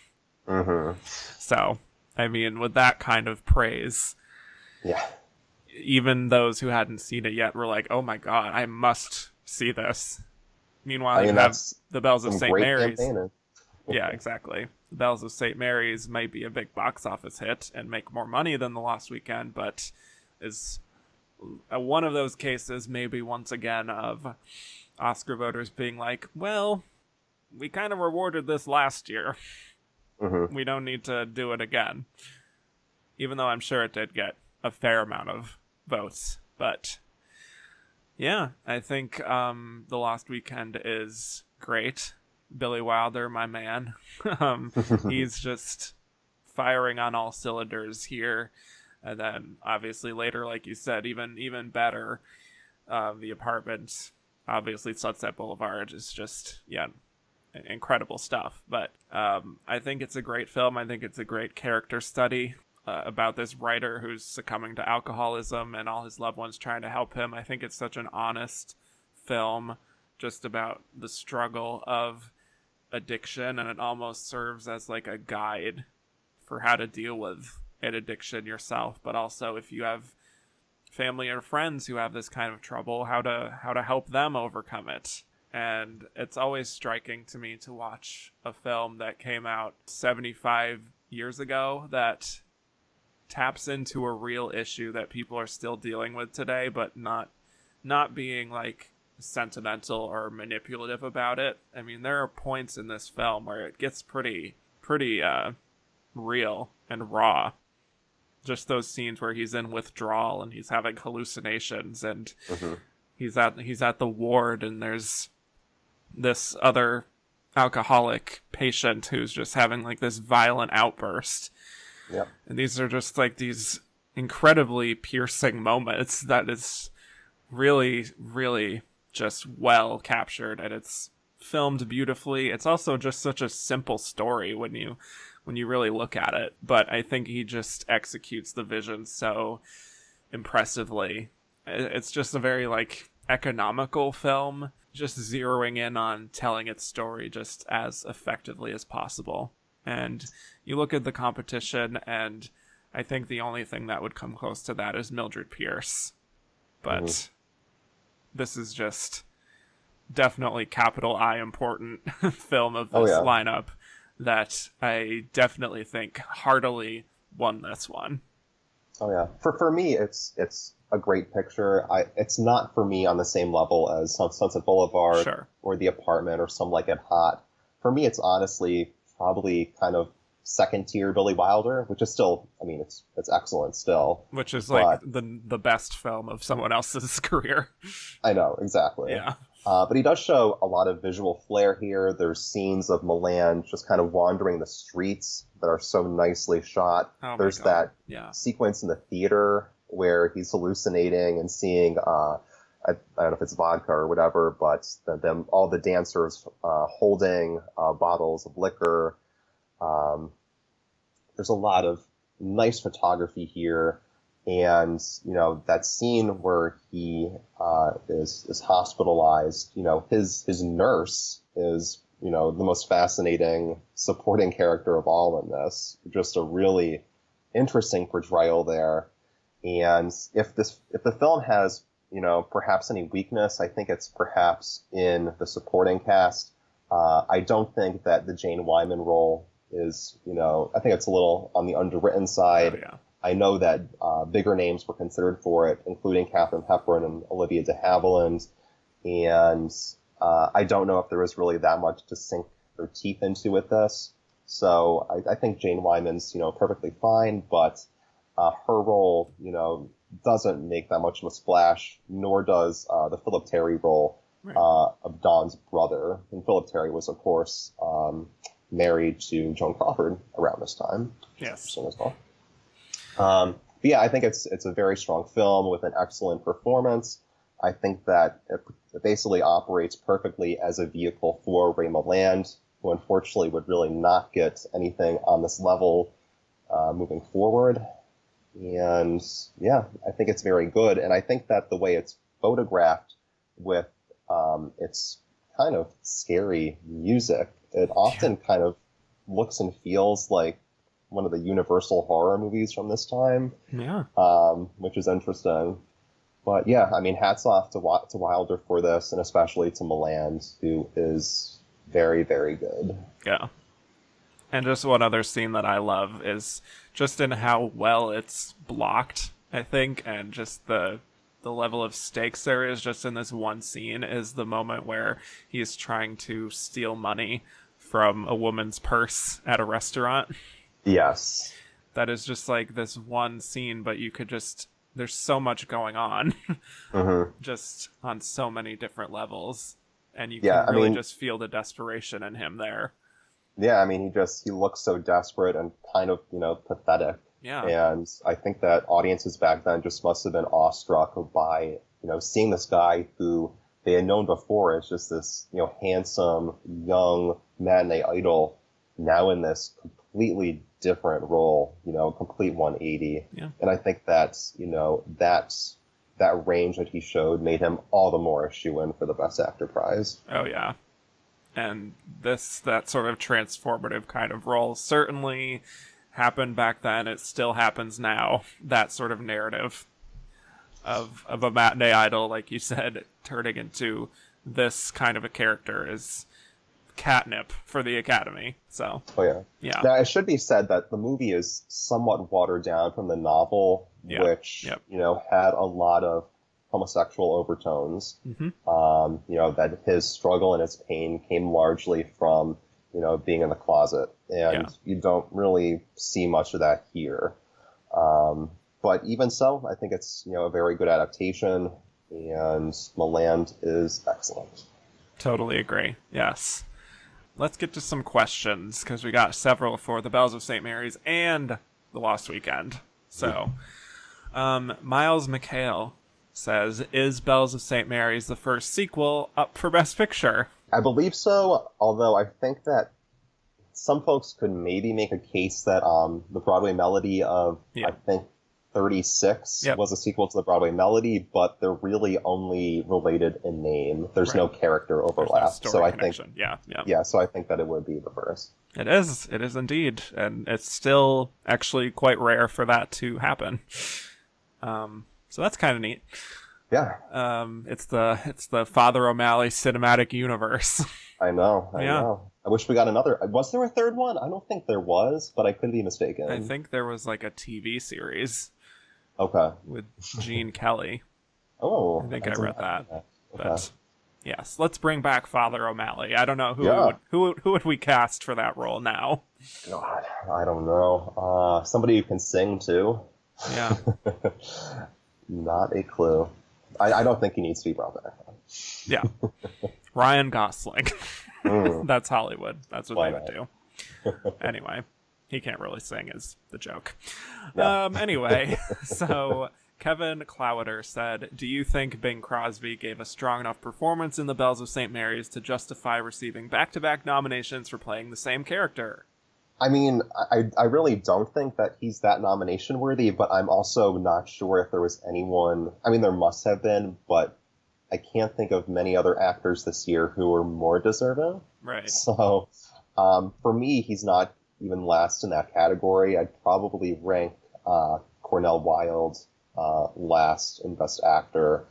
Mm-hmm. So, I mean, with that kind of praise, yeah, even those who hadn't seen it yet were like, oh my god, I must see this. Meanwhile, you have The Bells of St. Mary's. Yeah, exactly. The Bells of St. Mary's might be a big box office hit and make more money than The Lost Weekend, but is one of those cases, maybe once again, of Oscar voters being like, well, we kind of rewarded this last year. Mm-hmm. We don't need to do it again. Even though I'm sure it did get a fair amount of votes. But yeah, I think The Lost Weekend is great. Billy Wilder, my man. He's just firing on all cylinders here. And then obviously later, like you said, even better, The Apartment, obviously Sunset Boulevard is just, yeah, incredible stuff. But I think it's a great film. I think it's a great character study about this writer who's succumbing to alcoholism and all his loved ones trying to help him. I think it's such an honest film just about the struggle of addiction, and it almost serves as like a guide for how to deal with an addiction yourself, but also if you have family or friends who have this kind of trouble, how to help them overcome it. And it's always striking to me to watch a film that came out 75 years ago that taps into a real issue that people are still dealing with today, but not being like sentimental or manipulative about it. I mean, there are points in this film where it gets pretty real and raw. Just those scenes where he's in withdrawal and he's having hallucinations, and he's at the ward, and there's this other alcoholic patient who's just having like this violent outburst. Yep. And these are just like these incredibly piercing moments that is really, really just well captured, and it's filmed beautifully. It's also just such a simple story when you really look at it, but I think he just executes the vision so impressively. It's just a very like economical film, just zeroing in on telling its story just as effectively as possible. And you look at the competition, and I think the only thing that would come close to that is Mildred Pierce. But this is just definitely capital I important film of this lineup that I definitely think heartily won this one. Oh yeah. For me, it's a great picture. It's not for me on the same level as Sunset Boulevard or The Apartment or Some Like It Hot. For me, it's honestly probably kind of second tier Billy Wilder, which is still, I mean, it's excellent still. Which is like the best film of someone else's career. I know, exactly. Yeah. But he does show a lot of visual flair here. There's scenes of Milan just kind of wandering the streets that are so nicely shot. Oh, there's that sequence in the theater where he's hallucinating and seeing, I don't know if it's vodka or whatever, but all the dancers holding bottles of liquor. There's a lot of nice photography here. And, you know, that scene where he is hospitalized, you know, his nurse is, you know, the most fascinating supporting character of all in this. Just a really interesting portrayal there. And if the film has, you know, perhaps any weakness, I think it's perhaps in the supporting cast. I don't think that the Jane Wyman role is, you know, I think it's a little on the underwritten side. Oh, yeah. I know that bigger names were considered for it, including Katharine Hepburn and Olivia de Havilland. And I don't know if there is really that much to sink their teeth into with this. So I think Jane Wyman's, you know, perfectly fine, but her role, you know, doesn't make that much of a splash, nor does the Philip Terry role of Don's brother. And Philip Terry was, of course, married to Joan Crawford around this time. Yes. As well. But yeah, I think it's a very strong film with an excellent performance. I think that it basically operates perfectly as a vehicle for Ray Milland, who unfortunately would really not get anything on this level moving forward. And yeah, I think it's very good. And I think that the way it's photographed with its kind of scary music, it often kind of looks and feels like one of the Universal horror movies from this time. Yeah. Which is interesting. But yeah, I mean, hats off to Wilder for this, and especially to Milland, who is very, very good. Yeah. And just one other scene that I love is just in how well it's blocked, I think, and just the level of stakes there is just in this one scene is the moment where he's trying to steal money from a woman's purse at a restaurant. Yes. That is just like this one scene, but you could just, there's so much going on just on so many different levels. And you can really just feel the desperation in him there. Yeah, I mean, he looks so desperate and kind of, pathetic. Yeah. And I think that audiences back then just must have been awestruck by, seeing this guy who they had known before as just this, handsome, young matinee idol, now in this completely different role, complete 180. Yeah. And I think that, that range that he showed made him all the more a shoo-in for the Best Actor prize. Oh, yeah. And that sort of transformative kind of role certainly happened back then. It still happens now. That sort of narrative of a matinee idol, like you said, turning into this kind of a character is catnip for the Academy. So, yeah. Now, it should be said that the movie is somewhat watered down from the novel, which, had a lot of homosexual overtones. That his struggle and his pain came largely from, being in the closet. And you don't really see much of that here. But even so, I think it's, a very good adaptation, and Milland is excellent. Totally agree. Yes. Let's get to some questions, because we got several for The Bells of St. Mary's and The Lost Weekend. So, Miles McHale says, is Bells of St. Mary's the first sequel up for Best Picture? I believe so, although I think that some folks could maybe make a case that the Broadway Melody of, I think, 36 was a sequel to the Broadway Melody, but they're really only related in name. There's no character overlap. So I think, so I think that it would be the first. It is indeed, and it's still actually quite rare for that to happen. So that's kind of neat. Yeah. It's the Father O'Malley cinematic universe. I know. I wish we got another. Was there a third one? I don't think there was, but I could be mistaken. I think there was like a TV series. Okay. With Gene Kelly. Oh. I think I read that. Okay. But yes, let's bring back Father O'Malley. I don't know who would we cast for that role now. God, I don't know. Somebody who can sing too. Yeah. Not a clue. I don't think he needs to be brought back. Yeah. Ryan Gosling. That's Hollywood. That's what they would do. Anyway, he can't really sing is the joke. No. Anyway, so Kevin Clowder said, do you think Bing Crosby gave a strong enough performance in The Bells of St. Mary's to justify receiving back-to-back nominations for playing the same character? I mean, I really don't think that he's that nomination worthy, but I'm also not sure if there was anyone. I mean, there must have been, but I can't think of many other actors this year who were more deserving. Right. So, for me, he's not even last in that category. I'd probably rank Cornel Wilde last in Best Actor.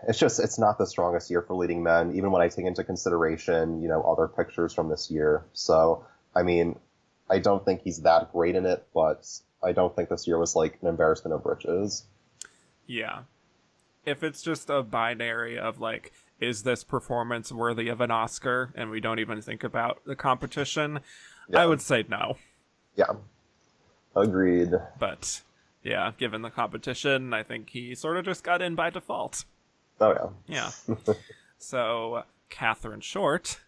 It's not the strongest year for leading men, even when I take into consideration, other pictures from this year. So, I mean, I don't think he's that great in it, but I don't think this year was like an embarrassment of riches. Yeah. If it's just a binary of like, is this performance worthy of an Oscar? And we don't even think about the competition, I would say no. Yeah. Agreed. But yeah, given the competition, I think he sort of just got in by default. Oh, yeah. Yeah. So, Catherine Short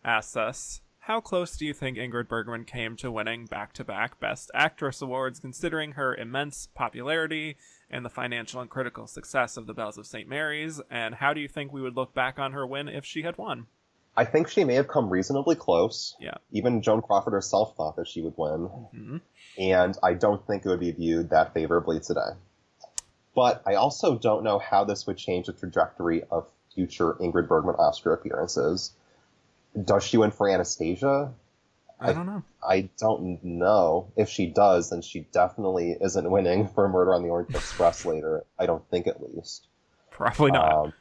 asks us, how close do you think Ingrid Bergman came to winning back-to-back Best Actress awards, considering her immense popularity and the financial and critical success of The Bells of St. Mary's? And how do you think we would look back on her win if she had won? I think she may have come reasonably close. Yeah. Even Joan Crawford herself thought that she would win. Mm-hmm. And I don't think it would be viewed that favorably today. But I also don't know how this would change the trajectory of future Ingrid Bergman Oscar appearances. Does she win for Anastasia? I don't know. I don't know. If she does, then she definitely isn't winning for Murder on the Orient Express later. I don't think, at least. Probably not.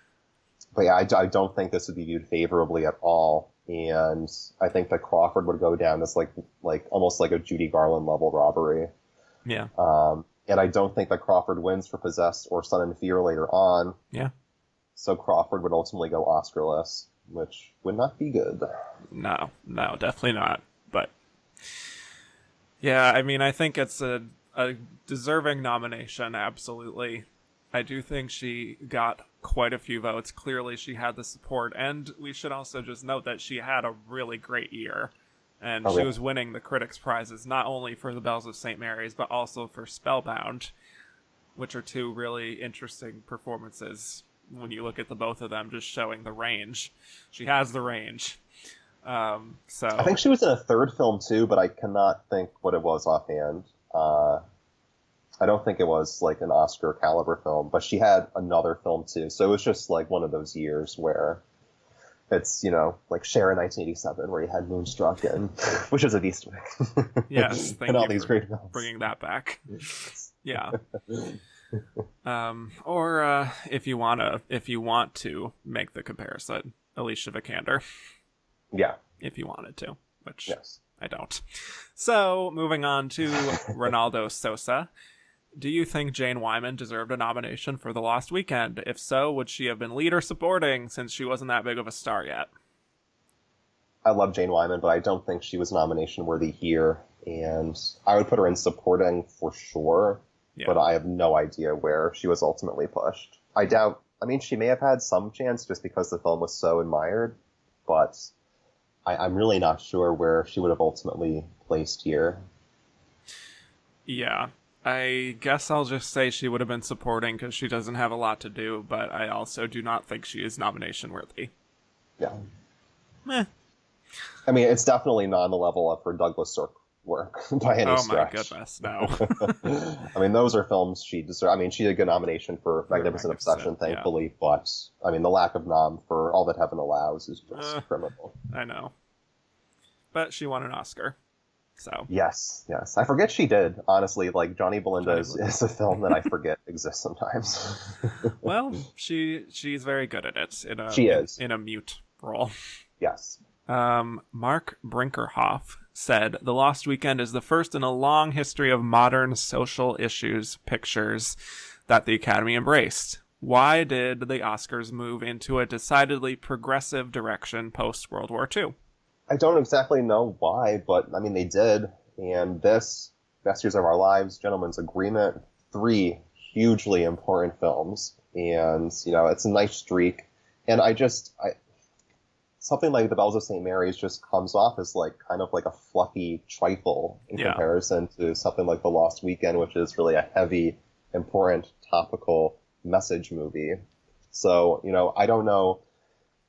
But yeah, I don't think this would be viewed favorably at all. And I think that Crawford would go down as like almost like a Judy Garland level robbery. Yeah. And I don't think that Crawford wins for Possessed or Sun and Fear later on. Yeah. So Crawford would ultimately go Oscarless, which would not be good. No, definitely not. But yeah, I mean, I think it's a deserving nomination, absolutely. I do think she got quite a few votes. Clearly, she had the support, and we should also just note that she had a really great year, and she was winning the critics' prizes not only for The Bells of St. Mary's, but also for Spellbound, which are two really interesting performances when you look at the both of them, just showing the range. She has the range. So I think she was in a third film too, but I cannot think what it was offhand. I don't think it was like an Oscar caliber film, but she had another film too. So it was just like one of those years where it's, like Cher in 1987, where you had Moonstruck and which is a beast. Yes, thank and all you these for great films. bringing that back. Yeah. Or if you want to make the comparison, Alicia Vikander. Yeah. If you wanted to, which yes. I don't. So, moving on to Ronaldo Sosa. Do you think Jane Wyman deserved a nomination for The Lost Weekend? If so, would she have been lead or supporting, since she wasn't that big of a star yet? I love Jane Wyman, but I don't think she was nomination worthy here. And I would put her in supporting for sure, but I have no idea where she was ultimately pushed. She may have had some chance just because the film was so admired, but I'm really not sure where she would have ultimately placed here. Yeah, I guess I'll just say she would have been supporting because she doesn't have a lot to do, but I also do not think she is nomination worthy. Yeah. Meh. I mean, it's definitely not on the level of her Douglas Sirk work by any stretch. Oh my goodness, no. I mean, those are films she deserved. I mean, she did get nomination for Magnificent Obsession, thankfully, but I mean, the lack of nom for All That Heaven Allows is just criminal. I know. But she won an Oscar. So yes. I forget she did, honestly. Like, Johnny Belinda is a film that I forget exists sometimes. Well, she's very good at it. She is. In a mute role. Yes. Mark Brinkerhoff said, The Lost Weekend is the first in a long history of modern social issues pictures that the Academy embraced. Why did the Oscars move into a decidedly progressive direction post-World War II? I don't exactly know why, but I mean, they did. And this, Best Years of Our Lives, Gentleman's Agreement, 3 hugely important films. And, it's a nice streak. And something like The Bells of St. Mary's just comes off as kind of like a fluffy trifle in comparison to something like The Lost Weekend, which is really a heavy, important, topical message movie. So, I don't know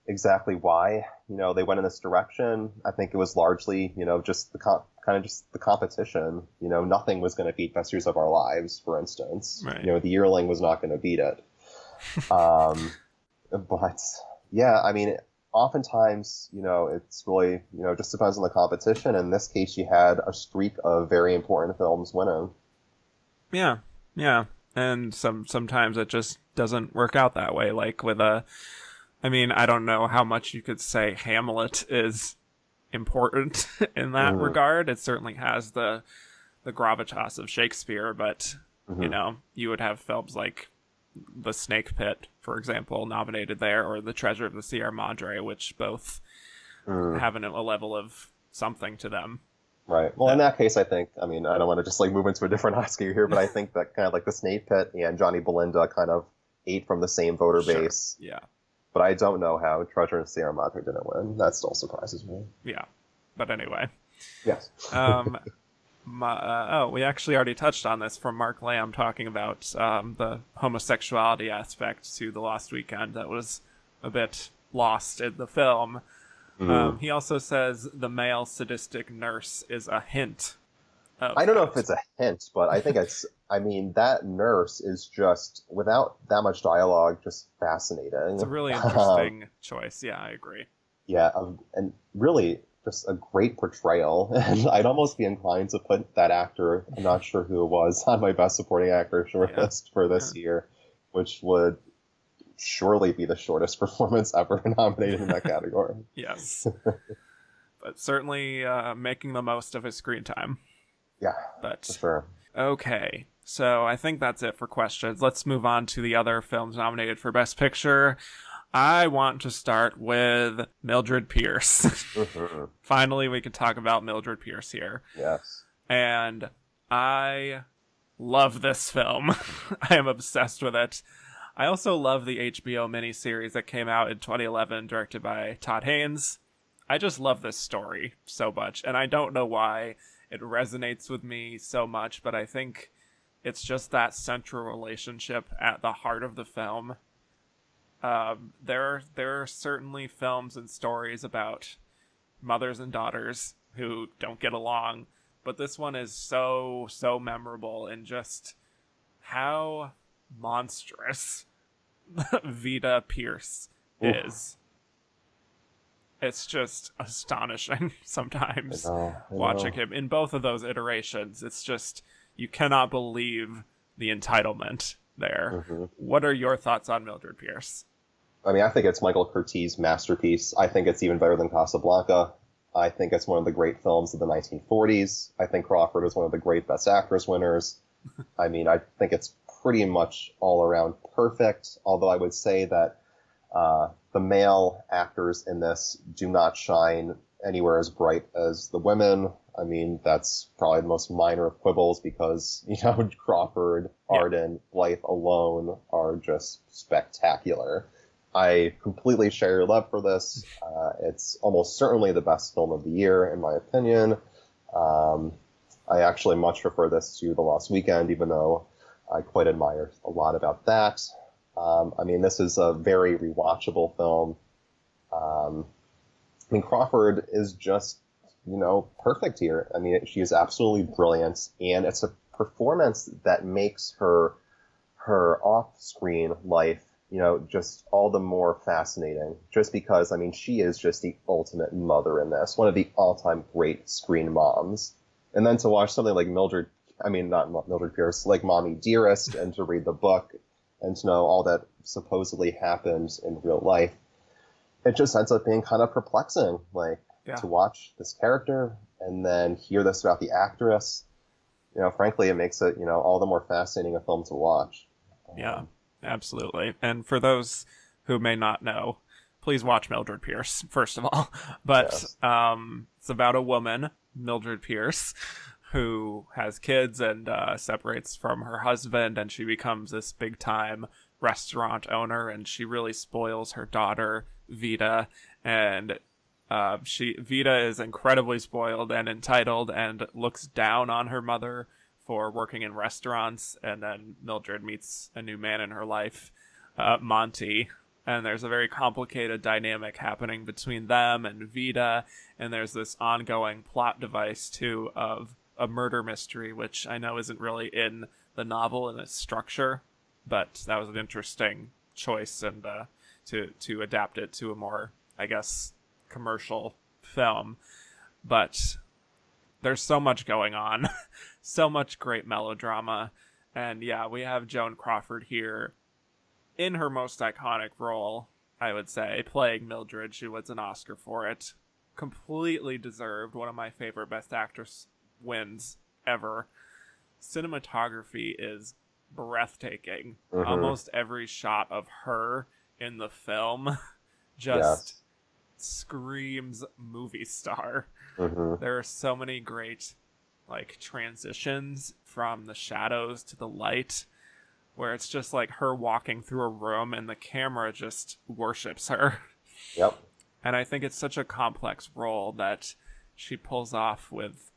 exactly why, they went in this direction. I think it was largely, just the competition. Nothing was going to beat Best Years of Our Lives, for instance. Right. The Yearling was not going to beat it. But yeah, I mean, oftentimes, it's really, just depends on the competition. In this case, you had a streak of very important films winning. Yeah. And sometimes it just doesn't work out that way. Like with I don't know how much you could say Hamlet is important in that regard. It certainly has the gravitas of Shakespeare, but, you would have films like The Snake Pit, for example, nominated there, or The Treasure of the Sierra Madre, which both have a level of something to them. Right. Well, in that case, I think, I don't want to just move into a different Oscar here, but I think that kind of like The Snake Pit and Johnny Belinda kind of ate from the same voter base. Yeah. But I don't know how Treasure of Sierra Madre didn't win. That still surprises me. Yeah. But anyway. Yes. We actually already touched on this from Mark Lamb talking about the homosexuality aspect to The Lost Weekend that was a bit lost in the film. He also says the male sadistic nurse is a hint of I don't know if it's a hint, but I think that nurse is just, without that much dialogue, just fascinating. It's a really interesting choice. Yeah, I agree. Yeah, and really just a great portrayal. And I'd almost be inclined to put that actor, I'm not sure who it was, on my best supporting actor shortlist for this year, which would surely be the shortest performance ever nominated in that category. Yes. But certainly making the most of his screen time. Yeah, but for sure. Okay, so I think that's it for questions. Let's move on to the other films nominated for Best Picture. I want to start with Mildred Pierce. Finally, we can talk about Mildred Pierce here. Yes. And I love this film. I am obsessed with it. I also love the HBO miniseries that came out in 2011, directed by Todd Haynes. I just love this story so much, and I don't know why it resonates with me so much, but I think it's just that central relationship at the heart of the film. There are certainly films and stories about mothers and daughters who don't get along, but this one is so memorable in just how monstrous Vida Pierce is. It's just astonishing sometimes I know. Watching him in both of those iterations. It's just, you cannot believe the entitlement there. What are your thoughts on Mildred Pierce? I mean, I think it's Michael Curtiz's masterpiece. I think it's even better than Casablanca. I think it's one of the great films of the 1940s. I think Crawford is one of the great Best Actress winners. I mean, I think it's pretty much all around perfect, although I would say that the male actors in this do not shine anywhere as bright as the women. I mean, that's probably the most minor of quibbles because, Crawford, Arden, Blythe alone are just spectacular. I completely share your love for this. It's almost certainly the best film of the year, in my opinion. I actually much prefer this to The Lost Weekend, even though I quite admire a lot about that. I mean, this is a very rewatchable film. I mean, Crawford is just, perfect here. I mean, she is absolutely brilliant, and it's a performance that makes her off-screen life, just all the more fascinating. Just because, I mean, she is just the ultimate mother in this, one of the all-time great screen moms. And then to watch something like not Mildred Pierce, like Mommy Dearest, and to read the book, and to know all that supposedly happened in real life, it just ends up being kind of perplexing, to watch this character and then hear this about the actress. Frankly, it makes it, all the more fascinating a film to watch. Yeah, absolutely. And for those who may not know, please watch Mildred Pierce, first of all. But yes. It's about a woman, Mildred Pierce, who has kids and separates from her husband, and she becomes this big-time restaurant owner, and she really spoils her daughter, Vida, and Vida is incredibly spoiled and entitled and looks down on her mother for working in restaurants, and then Mildred meets a new man in her life, Monty, and there's a very complicated dynamic happening between them and Vida, and there's this ongoing plot device, too, of a murder mystery, which I know isn't really in the novel in its structure, but that was an interesting choice, and to adapt it to a more, I guess, commercial film. But there's so much going on, so much great melodrama, and yeah, we have Joan Crawford here in her most iconic role, I would say, playing Mildred. She wins an Oscar for it. Completely deserved. One of my favorite Best Actress wins ever. Cinematography is breathtaking. Almost every shot of her in the film just screams movie star. There are so many great transitions from the shadows to the light, where it's just like her walking through a room and the camera just worships her. Yep. And I think it's such a complex role that she pulls off with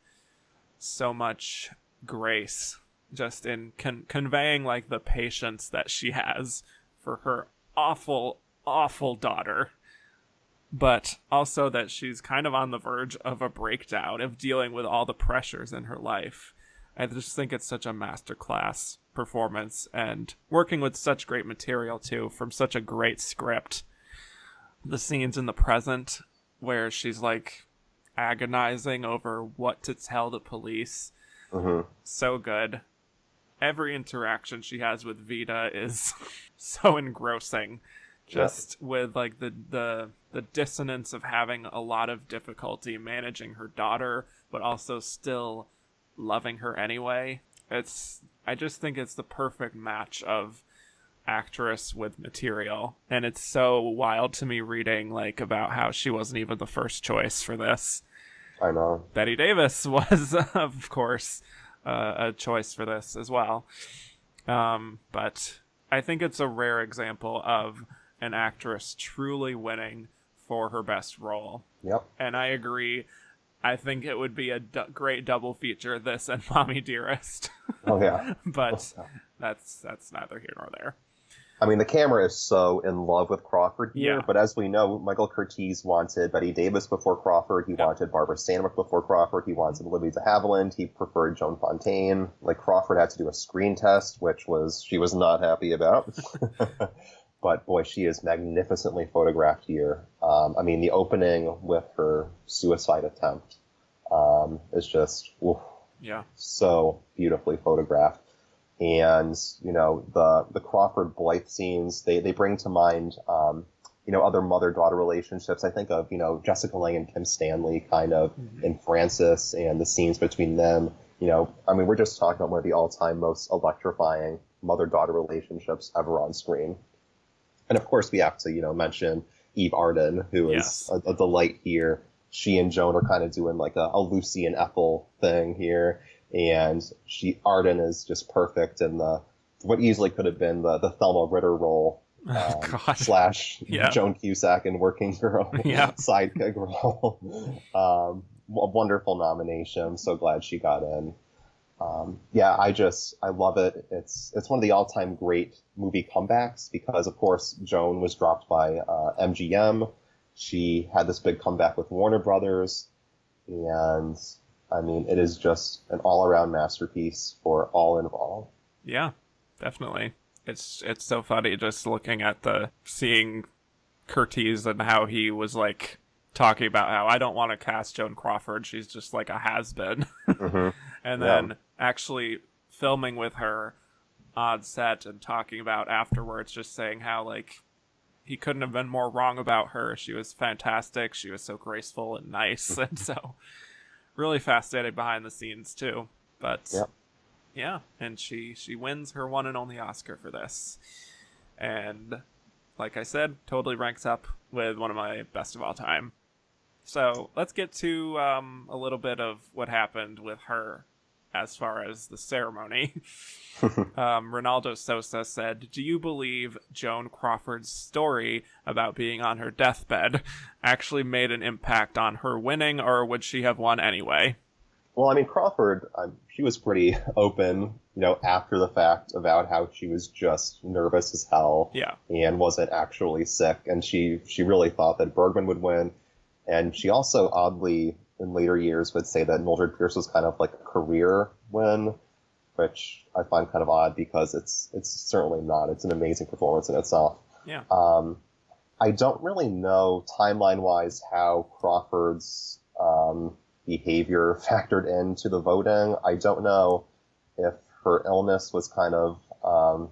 so much grace, just in conveying the patience that she has for her awful daughter. but also that she's kind of on the verge of a breakdown, of dealing with all the pressures in her life. I just think it's such a masterclass performance, and working with such great material too, from such a great script. The scenes in the present where she's like agonizing over what to tell the police, so good. Every interaction she has with Vita is so engrossing, just with like the dissonance of having a lot of difficulty managing her daughter, but also still loving her anyway. I just think it's the perfect match of actress with material, and it's so wild to me reading like about how she wasn't even the first choice for this. I know. Bette Davis was, of course, a choice for this as well. But I think it's a rare example of an actress truly winning for her best role. Yep. And I agree. I think it would be a great double feature, this and Mommy Dearest. Oh, yeah. But that's neither here nor there. I mean, the camera is so in love with Crawford here, Yeah. but as we know, Michael Curtiz wanted Bette Davis before Crawford. He wanted Barbara Stanwyck before Crawford. He wanted Olivia de Havilland. He preferred Joan Fontaine. Like, Crawford had to do a screen test, which she was not happy about. But, boy, she is magnificently photographed here. I mean, the opening with her suicide attempt is just so beautifully photographed. And, you know, the Crawford Blythe scenes, they bring to mind, you know, other mother-daughter relationships. I think of, you know, Jessica Lange and Kim Stanley kind of in Frances, and the scenes between them. You know, I mean, we're just talking about one of the all-time most electrifying mother-daughter relationships ever on screen. And of course, we have to, you know, mention Eve Arden, who is a delight here. She and Joan are kind of doing like a Lucy and Ethel thing here. And Arden is just perfect in what easily could have been the Thelma Ritter role, slash Joan Cusack in Working Girl sidekick role. A wonderful nomination. I'm so glad she got in. I love it. It's one of the all-time great movie comebacks because, of course, Joan was dropped by MGM. She had this big comeback with Warner Brothers, and I mean, it is just an all-around masterpiece for all involved. Yeah, definitely. It's so funny just looking at seeing Curtiz and how he was like talking about how I don't want to cast Joan Crawford. She's just like a has-been. And then actually filming with her on set and talking about afterwards, just saying how like he couldn't have been more wrong about her. She was fantastic. She was so graceful and nice. And so really fascinating behind the scenes too. But yeah, and she wins her one and only Oscar for this. And like I said, totally ranks up with one of my best of all time. So let's get to a little bit of what happened with her as far as the ceremony. Ronaldo Sosa said, "Do you believe Joan Crawford's story about being on her deathbed actually made an impact on her winning, or would she have won anyway?" Well, I mean, Crawford, she was pretty open, you know, after the fact about how she was just nervous as hell and wasn't actually sick. And she really thought that Bergman would win. And she also, oddly, in later years, would say that Mildred Pierce was kind of like a career win, which I find kind of odd because it's certainly not. It's an amazing performance in itself. Yeah. I don't really know timeline-wise how Crawford's behavior factored into the voting. I don't know if her illness was kind of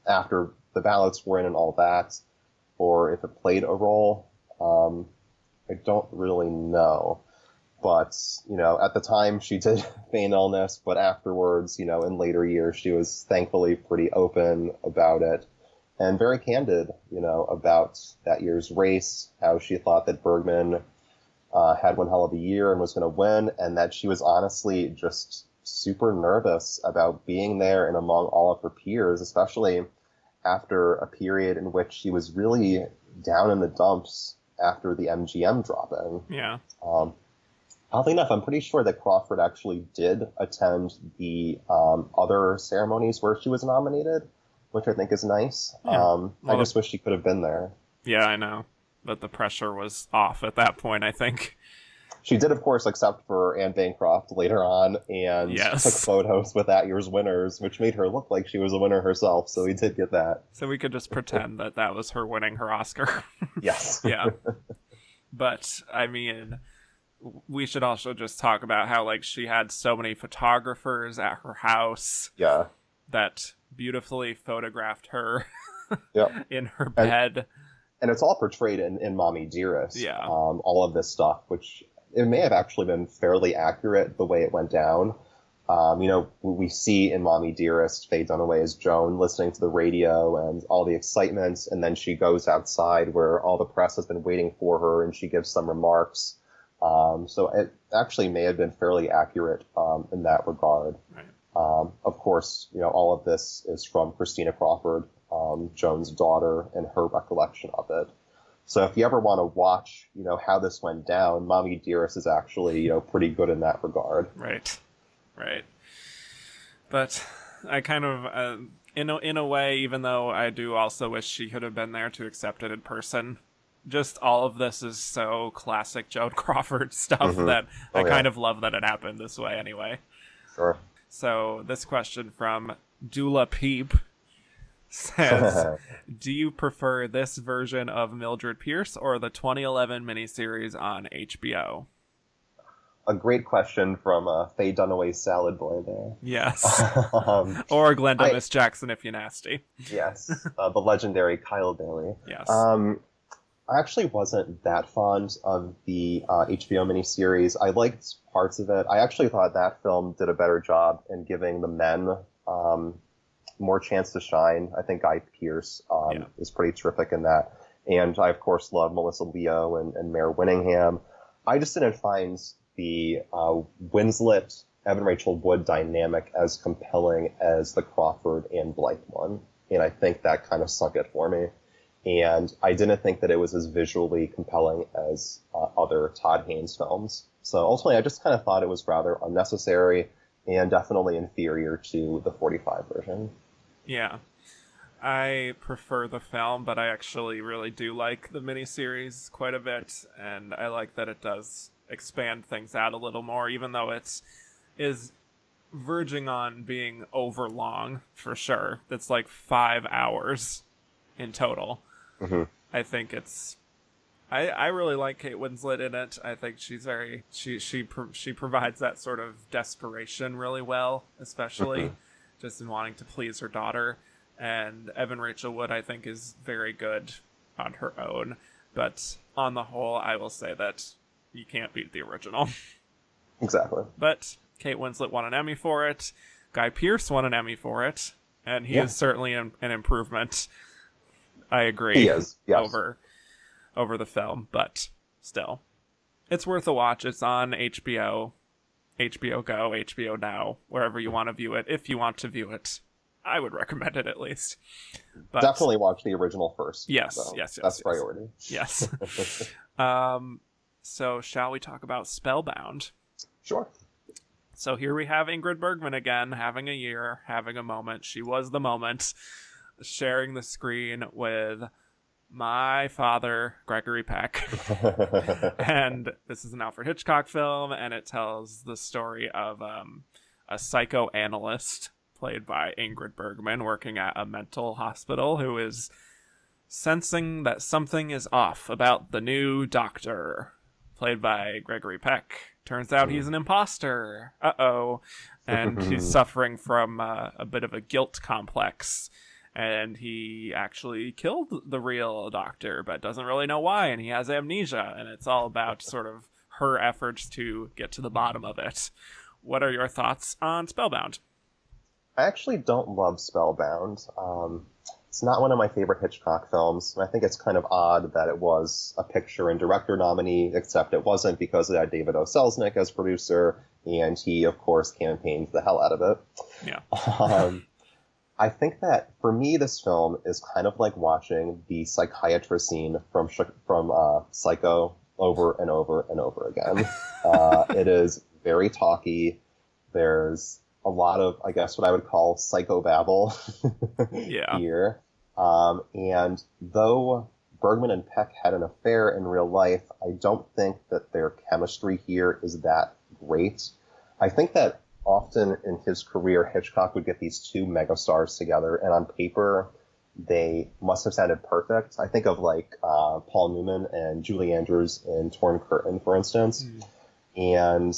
after the ballots were in and all that, or if it played a role. I don't really know. But, you know, at the time she did feign illness, but afterwards, you know, in later years, she was thankfully pretty open about it and very candid, you know, about that year's race, how she thought that Bergman had one hell of a year and was going to win, and that she was honestly just super nervous about being there and among all of her peers, especially after a period in which she was really down in the dumps after the MGM drop-in. Yeah. Oddly enough, I'm pretty sure that Crawford actually did attend the other ceremonies where she was nominated, which I think is nice. Yeah. I just wish she could have been there. Yeah, I know. but the pressure was off at that point, I think. She did, of course, accept for Anne Bancroft later on and took photos with that year's winners, which made her look like she was a winner herself, so we did get that. So we could just pretend that was her winning her Oscar. Yes. Yeah. But, I mean, we should also just talk about how, like, she had so many photographers at her house that beautifully photographed her in her bed. And it's all portrayed in Mommy Dearest. Yeah. All of this stuff, which it may have actually been fairly accurate the way it went down. We see in Mommy Dearest Faye Dunaway as Joan listening to the radio and all the excitement, and then she goes outside where all the press has been waiting for her, and she gives some remarks. So it actually may have been fairly accurate in that regard. Right. Of course, all of this is from Christina Crawford, Joan's daughter, and her recollection of it. So if you ever want to watch, how this went down, Mommy Dearest is actually, pretty good in that regard. Right. But I kind of, in a way, even though I do also wish she could have been there to accept it in person, just all of this is so classic Joan Crawford stuff that I kind of love that it happened this way anyway. Sure. So this question from Dula Peep says, do you prefer this version of Mildred Pierce or the 2011 miniseries on HBO? A great question from Faye Dunaway's salad boy there. Yes. Or Glenda Miss Jackson if you're nasty. Yes. The legendary Kyle Bailey. Yes. I actually wasn't that fond of the HBO miniseries. I liked parts of it. I actually thought that film did a better job in giving the men more chance to shine. I think Guy Pearce is pretty terrific in that. And I, of course, love Melissa Leo and Mare Winningham. I just didn't find the Winslet, Evan Rachel Wood dynamic as compelling as the Crawford and Blythe one. And I think that kind of sunk it for me. And I didn't think that it was as visually compelling as other Todd Haynes films. So ultimately, I just kind of thought it was rather unnecessary and definitely inferior to the 45 version. Yeah. I prefer the film, but I actually really do like the miniseries quite a bit, and I like that it does expand things out a little more, even though it is verging on being overlong, for sure. It's like 5 hours in total. Mm-hmm. I think it's... I really like Kate Winslet in it. I think she's very... She provides that sort of desperation really well, especially just in wanting to please her daughter. And Evan Rachel Wood, I think, is very good on her own. But on the whole, I will say that you can't beat the original. Exactly. But Kate Winslet won an Emmy for it. Guy Pearce won an Emmy for it. And he is certainly an improvement. I agree. He is, yes. Over the film. But still, it's worth a watch. It's on HBO, HBO Go, HBO Now, wherever you want to view it. If you want to view it, I would recommend it at least. But definitely watch the original first. Yes, so yes. That's priority. Yes. So shall we talk about Spellbound? Sure. So here we have Ingrid Bergman again, having a year, having a moment. She was the moment, sharing the screen with my father, Gregory Peck. And this is an Alfred Hitchcock film, and it tells the story of a psychoanalyst played by Ingrid Bergman working at a mental hospital who is sensing that something is off about the new doctor, played by Gregory Peck. Turns out he's an imposter. Uh-oh. And he's suffering from a bit of a guilt complex. And he actually killed the real doctor, but doesn't really know why, and he has amnesia. And it's all about sort of her efforts to get to the bottom of it. What are your thoughts on Spellbound? I actually don't love Spellbound. It's not one of my favorite Hitchcock films. I think it's kind of odd that it was a picture and director nominee, except it wasn't because it had David O. Selznick as producer, and he, of course, campaigned the hell out of it. Yeah. I think that, for me, this film is kind of like watching the psychiatrist scene from Psycho over and over and over again. It is very talky. There's a lot of, I guess, what I would call psychobabble here. And though Bergman and Peck had an affair in real life, I don't think that their chemistry here is that great. I think that often in his career, Hitchcock would get these two megastars together, and on paper, they must have sounded perfect. I think of like Paul Newman and Julie Andrews in Torn Curtain, for instance. And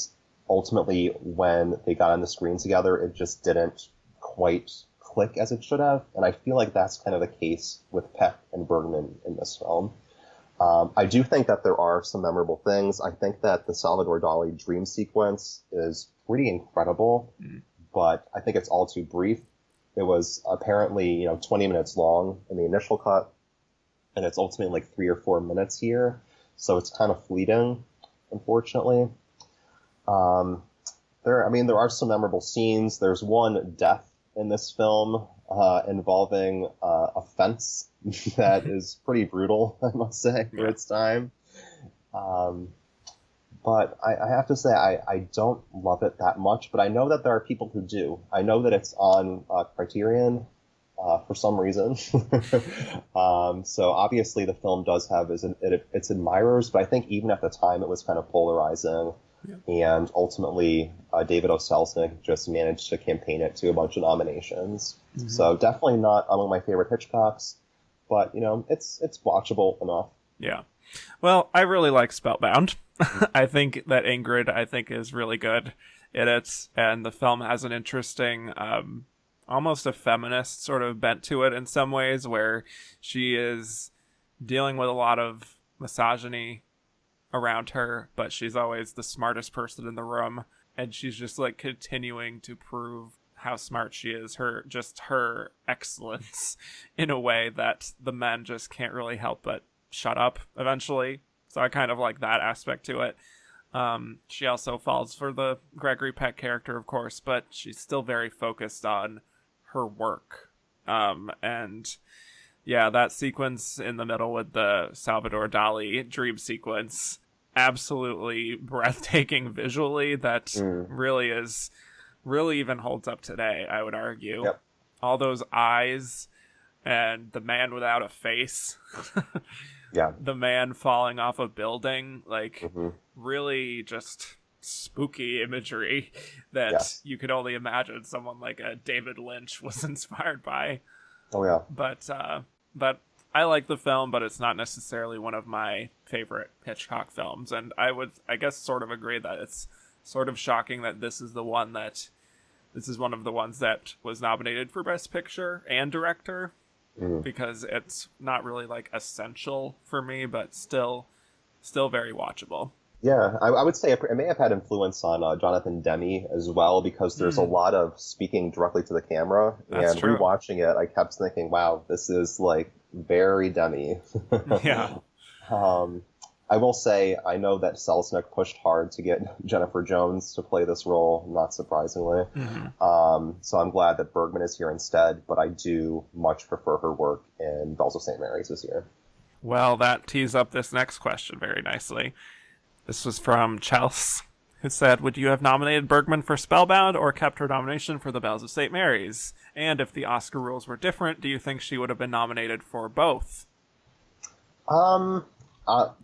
ultimately, when they got on the screen together, it just didn't quite click as it should have. And I feel like that's kind of the case with Peck and Bergman in this film. I do think that there are some memorable things. I think that the Salvador Dali dream sequence is pretty incredible, but I think it's all too brief. It was apparently, 20 minutes long in the initial cut, and it's ultimately like 3 or 4 minutes here. So it's kind of fleeting, unfortunately. There are some memorable scenes. There's one death in this film involving a fence that is pretty brutal, I must say, for its time. But I have to say, I don't love it that much, but I know that there are people who do. I know that it's on Criterion for some reason. So obviously the film does have its admirers, but I think even at the time it was kind of polarizing. Yeah. And ultimately, David O. Selznick just managed to campaign it to a bunch of nominations. Mm-hmm. So definitely not among my favorite Hitchcocks, but, it's watchable enough. Yeah. Well, I really like Spellbound. I think that Ingrid, is really good in it, and the film has an interesting, almost a feminist sort of bent to it in some ways, where she is dealing with a lot of misogyny around her, but she's always the smartest person in the room, and she's just like continuing to prove how smart she is, her excellence in a way that the men just can't really help but shut up eventually. So I kind of like that aspect to it. She also falls for the Gregory Peck character, of course, but she's still very focused on her work. And yeah, that sequence in the middle with the Salvador Dali dream sequence, absolutely breathtaking visually. That really even holds up today, I would argue. Yep. All those eyes and the man without a face. Yeah. The man falling off a building, really just spooky imagery that you could only imagine someone like a David Lynch was inspired by. Oh yeah. But I like the film, but it's not necessarily one of my favorite Hitchcock films. And I would, sort of agree that it's sort of shocking that this is one of the ones that was nominated for Best Picture and Director. Because it's not really like essential for me, but still very watchable. Yeah, I would say it may have had influence on Jonathan Demme as well, because there's a lot of speaking directly to the camera. That's true. Rewatching it, I kept thinking, wow, this is like very Demme. Yeah. I will say, I know that Selznick pushed hard to get Jennifer Jones to play this role, not surprisingly. So I'm glad that Bergman is here instead, but I do much prefer her work in Bells of St. Mary's this year. Well, that tees up this next question very nicely. This was from Chelsea, who said, would you have nominated Bergman for Spellbound or kept her nomination for The Bells of St. Mary's? And if the Oscar rules were different, do you think she would have been nominated for both?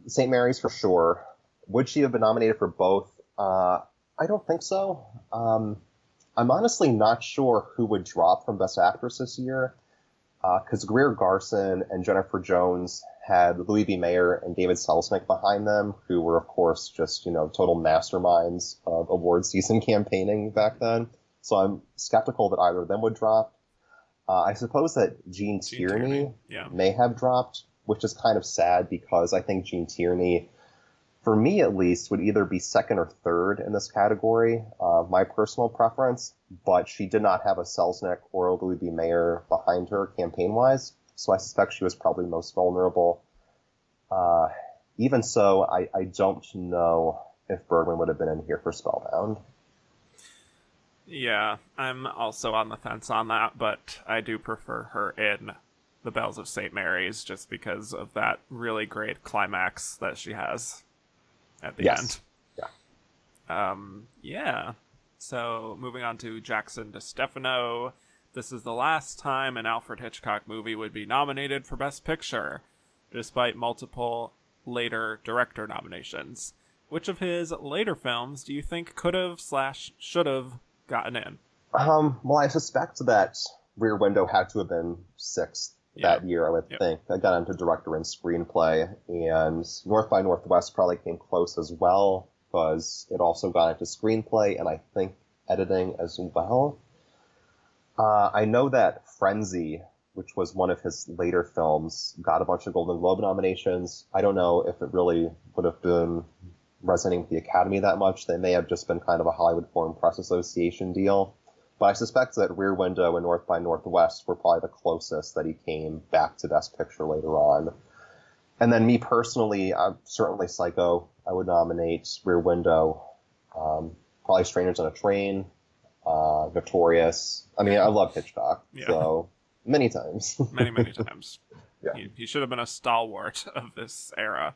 St. Mary's for sure. Would she have been nominated for both? I don't think so. I'm honestly not sure who would drop from Best Actress this year, because Greer Garson and Jennifer Jones had Louis B. Mayer and David Selznick behind them, who were, of course, just, total masterminds of award season campaigning back then. So I'm skeptical that either of them would drop. I suppose that Gene Tierney may have dropped, which is kind of sad, because I think Gene Tierney, for me at least, would either be second or third in this category, my personal preference, but she did not have a Selznick or a Louis B. Mayer behind her campaign-wise, so I suspect she was probably most vulnerable. Even so, I don't know if Bergman would have been in here for Spellbound. Yeah, I'm also on the fence on that, but I do prefer her in The Bells of St. Mary's, just because of that really great climax that she has at the end. Yeah. So moving on to Jackson DeStefano. This is the last time an Alfred Hitchcock movie would be nominated for Best Picture. despite multiple later director nominations. Which of his later films do you think could have / should have gotten in? Well, I suspect that Rear Window had to have been sixth that year, I would think. I got into director and screenplay, and North by Northwest probably came close as well, because it also got into screenplay, and I think editing as well. I know that Frenzy, which was one of his later films, got a bunch of Golden Globe nominations. I don't know if it really would have been resonating with the Academy that much. They may have just been kind of a Hollywood Foreign Press Association deal. But I suspect that Rear Window and North by Northwest were probably the closest that he came back to Best Picture later on. And then me personally, certainly Psycho, I would nominate. Rear Window, probably Strangers on a Train, Notorious. I mean, I love Hitchcock, so many times. many times. Yeah. He should have been a stalwart of this era.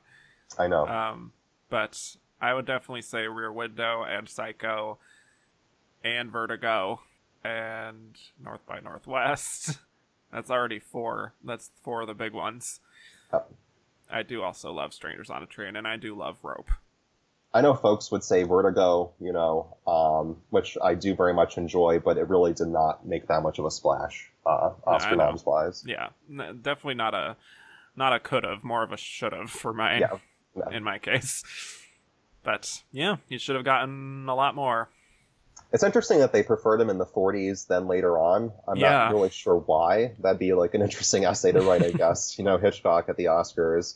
I know. But I would definitely say Rear Window and Psycho and Vertigo and North by Northwest. That's already 4. That's 4 of the big ones. I do also love Strangers on a Train, and I do love Rope. I know folks would say Vertigo, which I do very much enjoy, but it really did not make that much of a splash, Oscar noms wise. Yeah, definitely not a could've, more of a should've for in my case. But yeah, he should have gotten a lot more. It's interesting that they preferred him in the 40s than later on. I'm not really sure why. That'd be like an interesting essay to write, I guess. Hitchcock at the Oscars,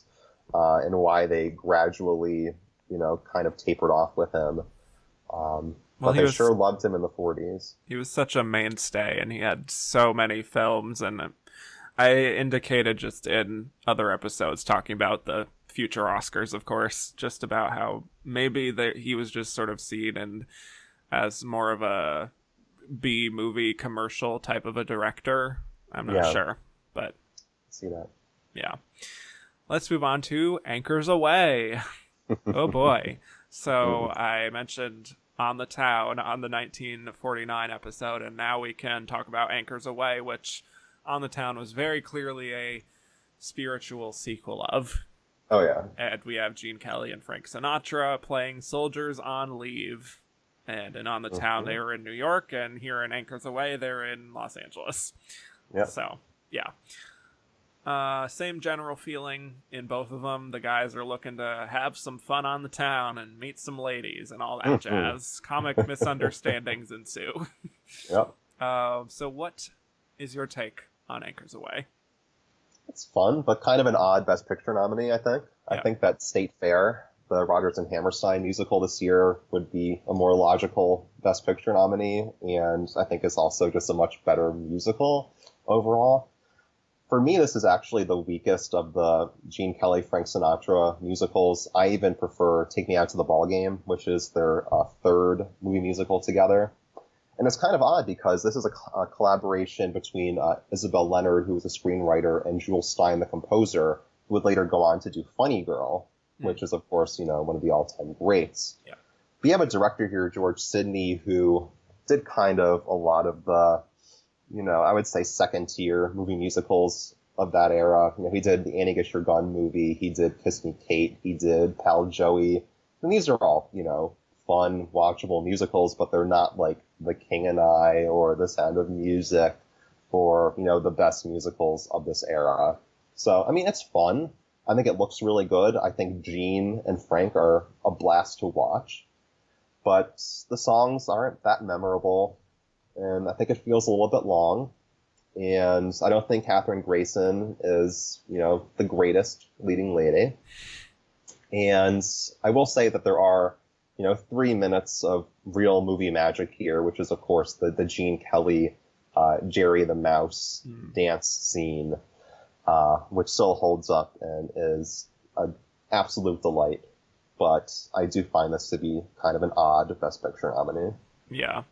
and why they gradually, kind of tapered off with him. But they sure loved him in the 40s. He was such a mainstay, and he had so many films. And I indicated just in other episodes talking about the future Oscars, of course, just about how maybe he was just sort of seen as more of a B-movie commercial type of a director. I'm not sure, but see that. Yeah. Let's move on to Anchors Away. Oh boy. So I mentioned On the Town on the 1949 episode, and now we can talk about Anchors Away, which On the Town was very clearly a spiritual sequel of. Oh yeah. And we have Gene Kelly and Frank Sinatra playing soldiers on leave. And in On the Town, they were in New York, and here in Anchors Away, they're in Los Angeles. Yeah. So, yeah. Same general feeling in both of them. The guys are looking to have some fun on the town and meet some ladies and all that jazz. Comic misunderstandings ensue. Yep. So what is your take on Anchors Away? It's fun, but kind of an odd Best Picture nominee, I think. Yeah. I think that State Fair, the Rodgers and Hammerstein musical this year, would be a more logical Best Picture nominee, and I think it's also just a much better musical overall. For me, this is actually the weakest of the Gene Kelly, Frank Sinatra musicals. I even prefer Take Me Out to the Ballgame, which is their third movie musical together. And it's kind of odd because this is a collaboration between Isabel Leonard, who was a screenwriter, and Jules Stein, the composer, who would later go on to do Funny Girl, which is, of course, one of the all-time greats. Yeah. We have a director here, George Sidney, who did kind of a lot of the, I would say second-tier movie musicals of that era. He did the Annie Get Your Gun movie. He did Kiss Me Kate. He did Pal Joey. And these are all, fun, watchable musicals, but they're not like The King and I or The Sound of Music or, the best musicals of this era. So, I mean, it's fun. I think it looks really good. I think Gene and Frank are a blast to watch. But the songs aren't that memorable. And I think it feels a little bit long. And I don't think Katherine Grayson is, the greatest leading lady. And I will say that there are, 3 minutes of real movie magic here, which is, of course, the Gene Kelly, Jerry the Mouse dance scene, which still holds up and is an absolute delight. But I do find this to be kind of an odd Best Picture nominee. Yeah,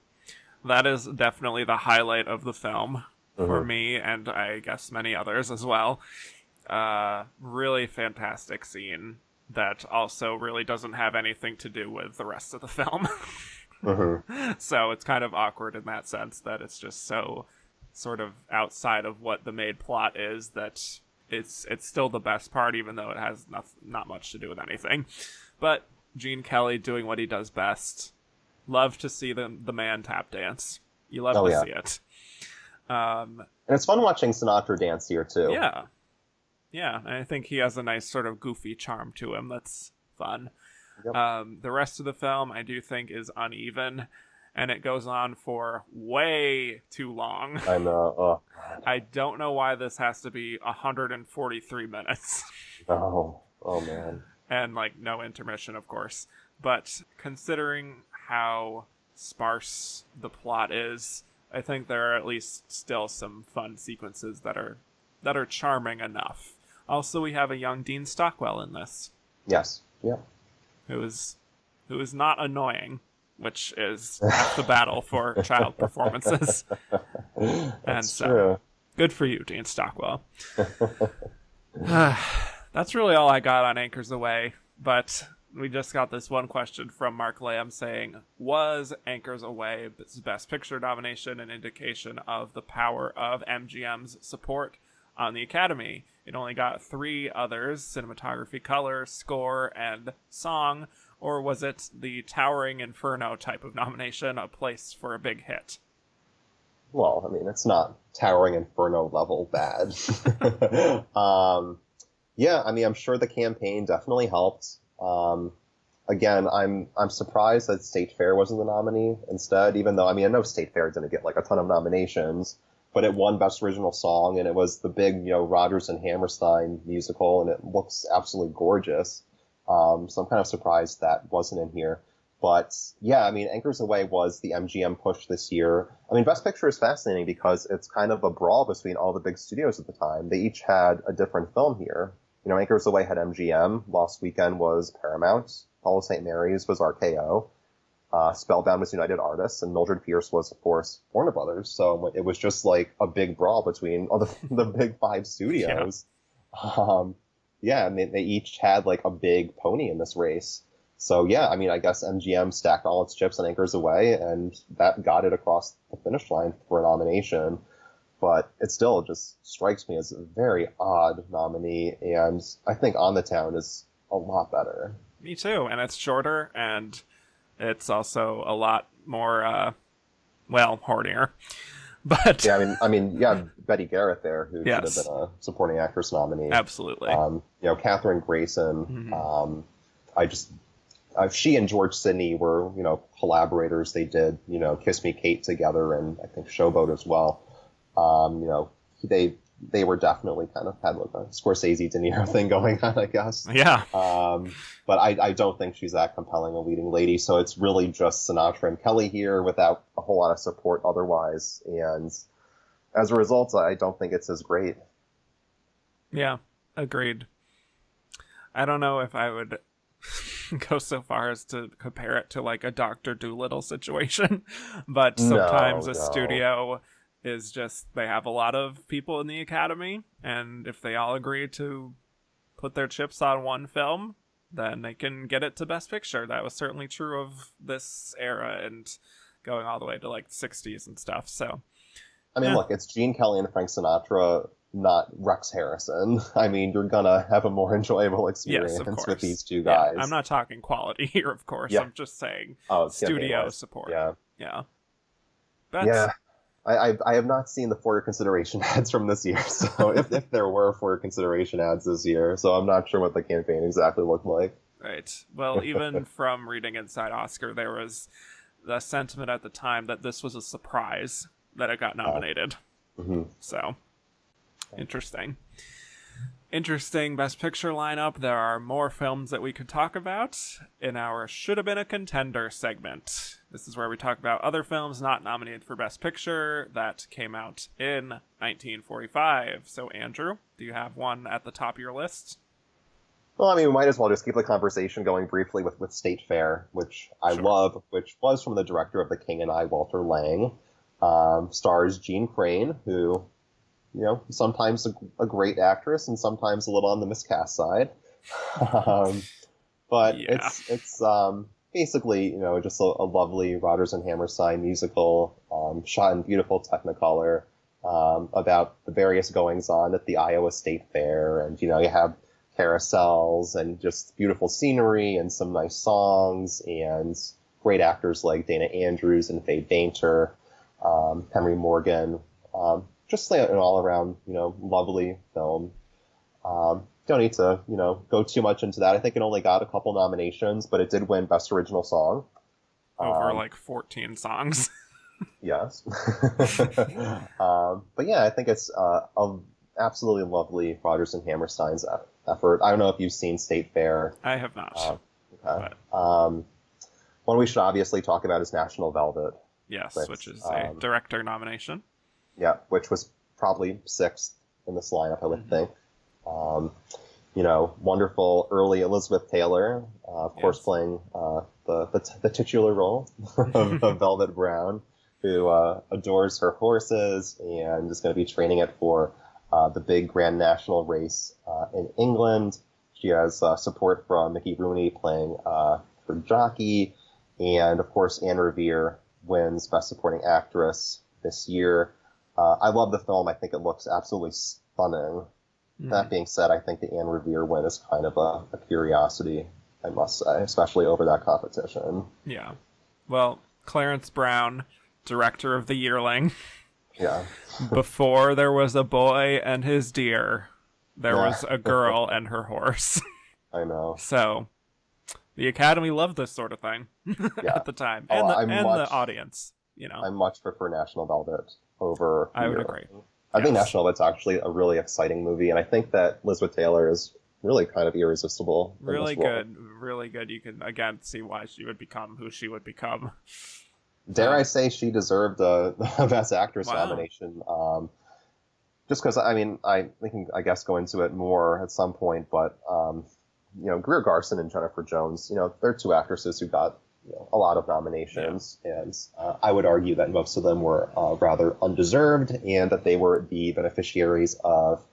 that is definitely the highlight of the film for me, and I guess many others as well. Really fantastic scene that also really doesn't have anything to do with the rest of the film. So it's kind of awkward in that sense that it's just so sort of outside of what the main plot is that it's still the best part, even though it has not much to do with anything. But Gene Kelly doing what he does best. Love to see the man tap dance. You love to see it. And it's fun watching Sinatra dance here too. Yeah. Yeah, and I think he has a nice sort of goofy charm to him that's fun. Yep. The rest of the film I do think is uneven, and it goes on for way too long. I know. I don't know why this has to be 143 minutes. Oh man. And like no intermission, of course. But considering how sparse the plot is, I think there are at least still some fun sequences that are charming enough. Also, we have a young Dean Stockwell in this. Yes. Yeah. Who is not annoying, which is half the battle for child performances. That's true. Good for you, Dean Stockwell. That's really all I got on Anchors Away, but we just got this one question from Mark Lamb saying, was Anchors Away Best Picture nomination an indication of the power of MGM's support on the Academy? It only got 3 others, cinematography, color, score, and song, or was it the Towering Inferno type of nomination, a place for a big hit? Well, I mean, it's not Towering Inferno level bad. Yeah, I mean, I'm sure the campaign definitely helped. Again, I'm surprised that State Fair wasn't the nominee instead, even though, I mean, I know State Fair didn't get like a ton of nominations, but it won Best Original Song, and it was the big, Rodgers and Hammerstein musical, and it looks absolutely gorgeous. So I'm kind of surprised that wasn't in here. But yeah, I mean, Anchors Away was the MGM push this year. I mean, Best Picture is fascinating because it's kind of a brawl between all the big studios at the time. They each had a different film here. Anchors Away had MGM. Lost Weekend was Paramount. Fall of St. Mary's was RKO. Spellbound was United Artists, and Mildred Pierce was, of course, Warner Brothers. So it was just like a big brawl between all the big 5 studios. Yeah, and they each had like a big pony in this race. So yeah, I mean, I guess MGM stacked all its chips on Anchors Away, and that got it across the finish line for a nomination. But it still just strikes me as a very odd nominee, and I think On the Town is a lot better. Me too, and it's shorter, and it's also a lot more, hornier. But yeah, I mean, yeah, Betty Garrett there, who should have been a supporting actress nominee. Absolutely. Catherine Grayson. She and George Sidney were, collaborators. They did, Kiss Me Kate together, and I think Showboat as well. They were definitely kind of had like a Scorsese De Niro thing going on, I guess. Yeah. But I don't think she's that compelling a leading lady. So it's really just Sinatra and Kelly here without a whole lot of support otherwise. And as a result, I don't think it's as great. Yeah, agreed. I don't know if I would go so far as to compare it to like a Dr. Dolittle situation, but sometimes a studio is just, they have a lot of people in the Academy, and if they all agree to put their chips on one film, then they can get it to Best Picture. That was certainly true of this era and going all the way to like the 60s and stuff. So I mean, look, it's Gene Kelly and Frank Sinatra, not Rex Harrison. I mean, you're gonna have a more enjoyable experience with these two guys. I'm not talking quality here, of course. I'm just saying studio support. Yeah. But yeah. I have not seen the for your consideration ads from this year, so if there were for your consideration ads this year, so I'm not sure what the campaign exactly looked like. Right. Well, even from reading Inside Oscar, there was the sentiment at the time that this was a surprise that it got nominated. So, interesting. Interesting Best Picture lineup. There are more films that we could talk about in our Shoulda Been a Contender segment. This is where we talk about other films not nominated for Best Picture that came out in 1945. So, Andrew, do you have one at the top of your list? Well, I mean, we might as well just keep the conversation going briefly with State Fair, which I love, which was from the director of The King and I, Walter Lang. Stars Jean Crane, who, sometimes a great actress and sometimes a little on the miscast side. But it's basically, just a lovely Rodgers and Hammerstein musical, shot in beautiful Technicolor. about the various goings on at the Iowa State Fair. And, you have carousels and just beautiful scenery and some nice songs and great actors like Dana Andrews and Faye Bainter, Henry Morgan. Just like an all-around, lovely film. Don't need to, go too much into that. I think it only got a couple nominations, but it did win Best Original Song. Over 14 songs. Yes. But yeah, I think it's a absolutely lovely Rodgers and Hammerstein's effort. I don't know if you've seen State Fair. I have not. Okay. One we should obviously talk about is National Velvet. Yes, which is a director nomination. Yeah, which was probably 6th in this lineup, I would think. Wonderful early Elizabeth Taylor, of course, playing the titular role of Velvet Brown, who adores her horses and is going to be training it for the big Grand National race in England. She has support from Mickey Rooney playing her jockey, and of course Anne Revere wins Best Supporting Actress this year. I love the film. I think it looks absolutely stunning. That being said, I think the Anne Revere win is kind of a curiosity, I must say, especially over that competition. Yeah. Well, Clarence Brown, director of The Yearling. Yeah. Before there was a boy and his deer, there was a girl and her horse. I know. So, the Academy loved this sort of thing at the time. And, the audience, I much prefer National Velvet over I would agree. I think National Velvet's actually a really exciting movie, and I think that Elizabeth Taylor is really kind of irresistible. Really good. You can, again, see why she would become who she would become. Dare I say she deserved a Best Actress nomination. Just because, we can, I guess, go into it more at some point, but, Greer Garson and Jennifer Jones, they're two actresses who got a lot of nominations, and I would argue that most of them were rather undeserved, and that they were the beneficiaries of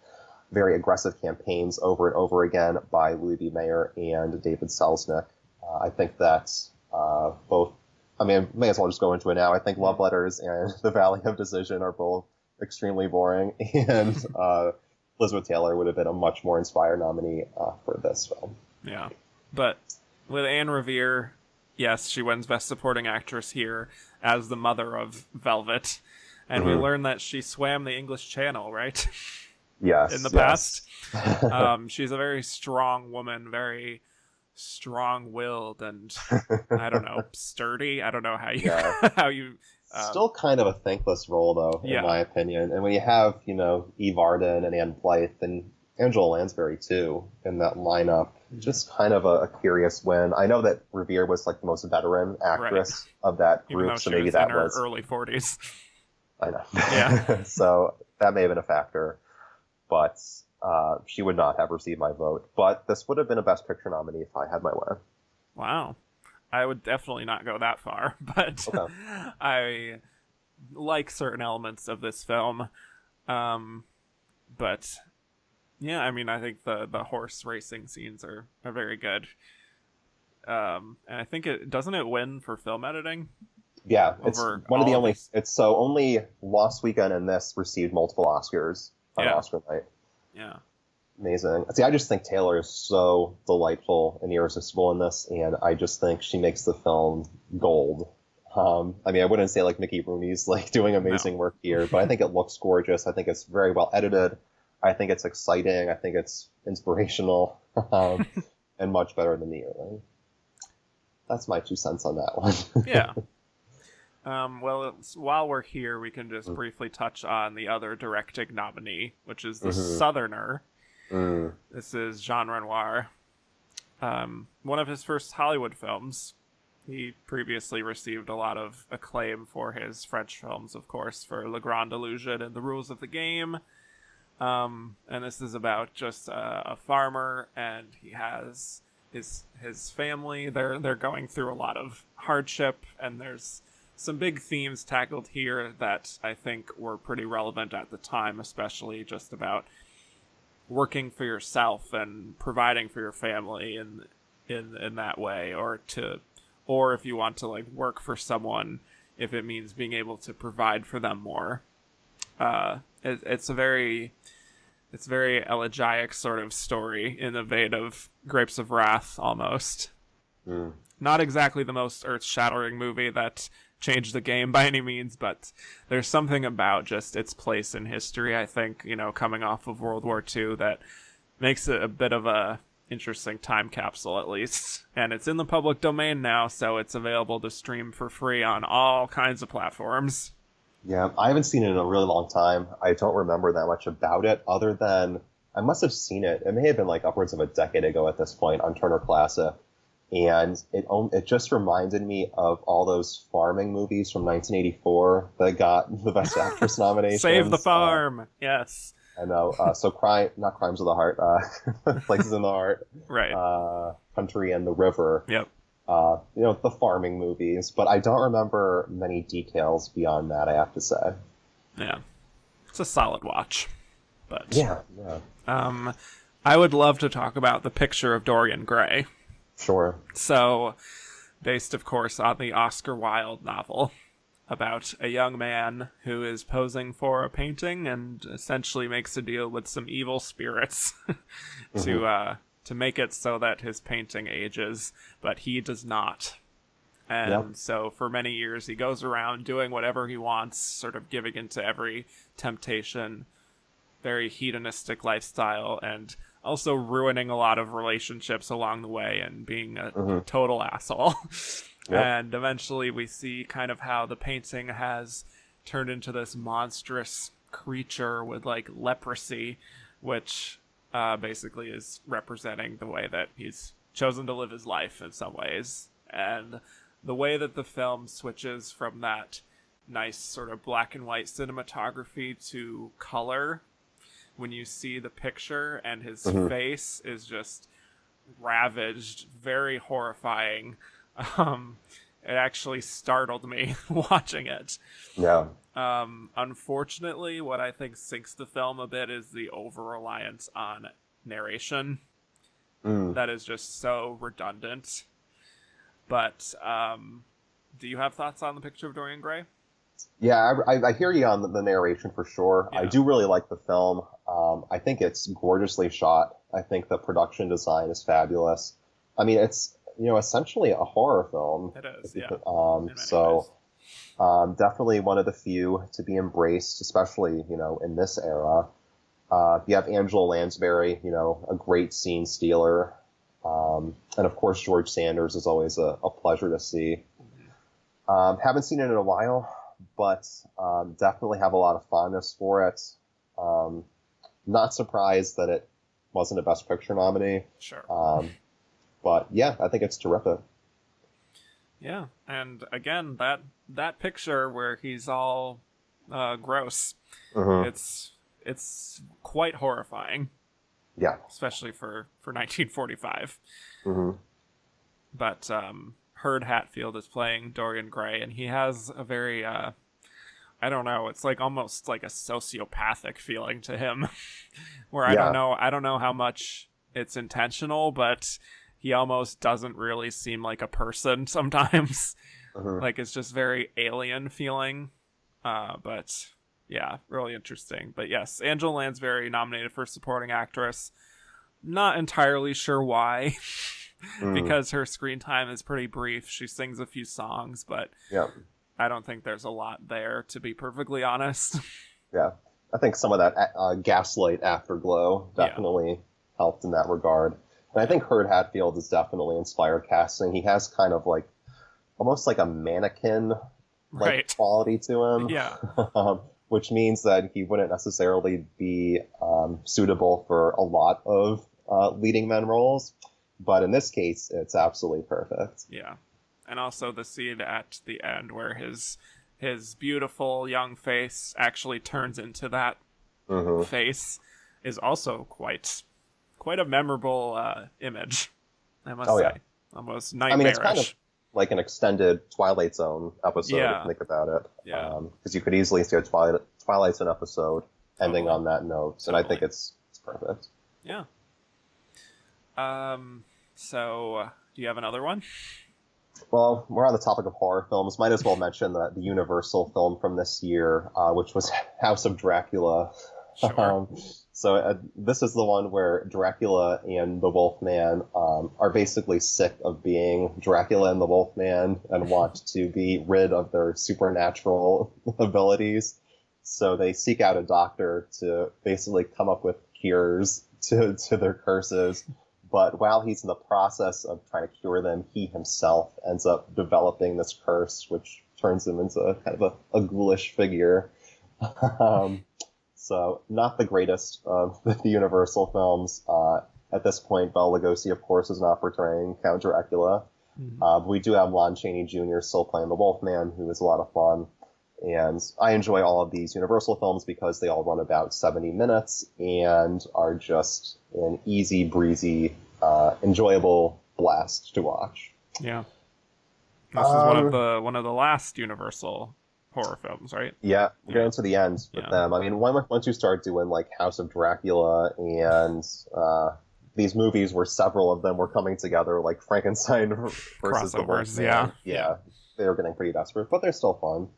very aggressive campaigns over and over again by Louis B. Mayer and David Selznick. I think that both, may as well just go into it now. I think Love Letters and The Valley of Decision are both extremely boring, and Elizabeth Taylor would have been a much more inspired nominee for this film. Yeah, but with Anne Revere, yes, she wins Best Supporting Actress here as the mother of Velvet. And we learn that she swam the English Channel, right? Yes. In the past. She's a very strong woman, very strong-willed and, I don't know, sturdy. I don't know how you... how you still kind of a thankless role, though, in my opinion. And when you have, Eve Arden and Anne Blythe and Angela Lansbury, too, in that lineup, just kind of a curious win. I know that Revere was like the most veteran actress of that group, so maybe that was early 40s. I know. Yeah. So that may have been a factor, but she would not have received my vote. But this would have been a Best Picture nominee if I had my way. Wow. I would definitely not go that far, but I like certain elements of this film. But yeah, I think the horse racing scenes are very good. And I think doesn't it win for film editing? Yeah, it's one of the only. It's only Lost Weekend and this received multiple Oscars on Oscar night. Yeah, amazing. See, I just think Taylor is so delightful and irresistible in this, and I just think she makes the film gold. I wouldn't say like Mickey Rooney's like doing amazing work here, but I think it looks gorgeous. I think it's very well edited. I think it's exciting. I think it's inspirational, and much better than The Yearling. That's my 2 cents on that one. Yeah. Well, while we're here, we can just briefly touch on the other directing nominee, which is The Southerner. This is Jean Renoir. One of his first Hollywood films. He previously received a lot of acclaim for his French films, of course, for Le Grand Illusion and The Rules of the Game. And this is about just a farmer, and he has his family. They're going through a lot of hardship, and there's some big themes tackled here that I think were pretty relevant at the time, especially just about working for yourself and providing for your family in that way, or if you want to like work for someone, if it means being able to provide for them more. It's very elegiac sort of story in the vein of Grapes of Wrath, almost. Not exactly the most earth-shattering movie that changed the game by any means, but there's something about just its place in history, I think, you know, coming off of World War II, that makes it a bit of a interesting time capsule, at least. And it's in the public domain now, so it's available to stream for free on all kinds of platforms. Yeah, I haven't seen it in a really long time. I don't remember that much about it, other than I must have seen it. It may have been like upwards of a decade ago at this point on Turner Classic. And it just reminded me of all those farming movies from 1984 that got the Best Actress nomination. Save the Farm, yes. I know. So not Crimes of the Heart, Places in the Heart. Right. Country and the River. Yep. You know, the farming movies. But I don't remember many details beyond that, I have to say. Yeah. It's a solid watch. But yeah. I would love to talk about The Picture of Dorian Gray. Sure. So, based, of course, on the Oscar Wilde novel about a young man who is posing for a painting and essentially makes a deal with some evil spirits to make it so that his painting ages, but he does not. And so for many years he goes around doing whatever he wants, sort of giving into every temptation, very hedonistic lifestyle, and also ruining a lot of relationships along the way and being a total asshole. And eventually we see kind of how the painting has turned into this monstrous creature with like leprosy, which basically is representing the way that he's chosen to live his life in some ways. And the way that the film switches from that nice sort of black and white cinematography to color, when you see the picture and his face is just ravaged, very horrifying. It actually startled me watching it. Yeah. Unfortunately, what I think sinks the film a bit is the over-reliance on narration. That is just so redundant. But do you have thoughts on The Picture of Dorian Gray? Yeah, I hear you on the narration for sure. Yeah. I do really like the film. I think it's gorgeously shot. I think the production design is fabulous. I mean, it's, you know, essentially a horror film. It is, yeah. So definitely one of the few to be embraced, especially, you know, in this era. You have Angela Lansbury, you know, a great scene stealer. And of course, George Sanders is always a pleasure to see. Haven't seen it in a while, but definitely have a lot of fondness for it. Not surprised that it wasn't a Best Picture nominee. Sure. But yeah, I think it's terrific. Yeah, and again, that picture where he's all gross, it's quite horrifying. Yeah. Especially for 1945. Mm-hmm. But Hurd Hatfield is playing Dorian Gray, and he has a very, I don't know, it's like almost like a sociopathic feeling to him, where I don't know how much it's intentional, but he almost doesn't really seem like a person sometimes. Like it's just very alien feeling. But yeah, really interesting. But yes, Angela Lansbury nominated for supporting actress. Not entirely sure why. Because her screen time is pretty brief. She sings a few songs, but I don't think there's a lot there, to be perfectly honest. Yeah, I think some of that gaslight afterglow definitely helped in that regard. And I think Hurd Hatfield is definitely inspired casting. He has kind of like, almost like a mannequin quality to him. Yeah. Which means that he wouldn't necessarily be suitable for a lot of leading men roles. But in this case, it's absolutely perfect. Yeah. And also the scene at the end where his beautiful young face actually turns into that face is also quite a memorable image, I must say. Yeah. Almost nightmarish. I mean, it's kind of like an extended Twilight Zone episode, if you think about it. Yeah. Because you could easily see a Twilight Zone episode ending on that note. And I think it's perfect. Yeah. So, do you have another one? Well, we're on the topic of horror films. Might as well mention the Universal film from this year, which was House of Dracula. Sure. This is the one where Dracula and the Wolfman are basically sick of being Dracula and the Wolfman and want to be rid of their supernatural abilities. So they seek out a doctor to basically come up with cures to their curses. But while he's in the process of trying to cure them, he himself ends up developing this curse, which turns him into kind of a ghoulish figure. So not the greatest of the Universal films. At this point, Bela Lugosi, of course, is not portraying Count Dracula. Mm-hmm. But we do have Lon Chaney Jr. still playing the Wolfman, who is a lot of fun. And I enjoy all of these Universal films because they all run about 70 minutes and are just an easy, breezy, enjoyable blast to watch. Yeah. This is one of the last Universal horror films, right? Yeah, we're getting to the end with them. I mean, once you start doing like House of Dracula and these movies where several of them were coming together, like Frankenstein versus the Wolfman, yeah, they were getting pretty desperate, but they're still fun.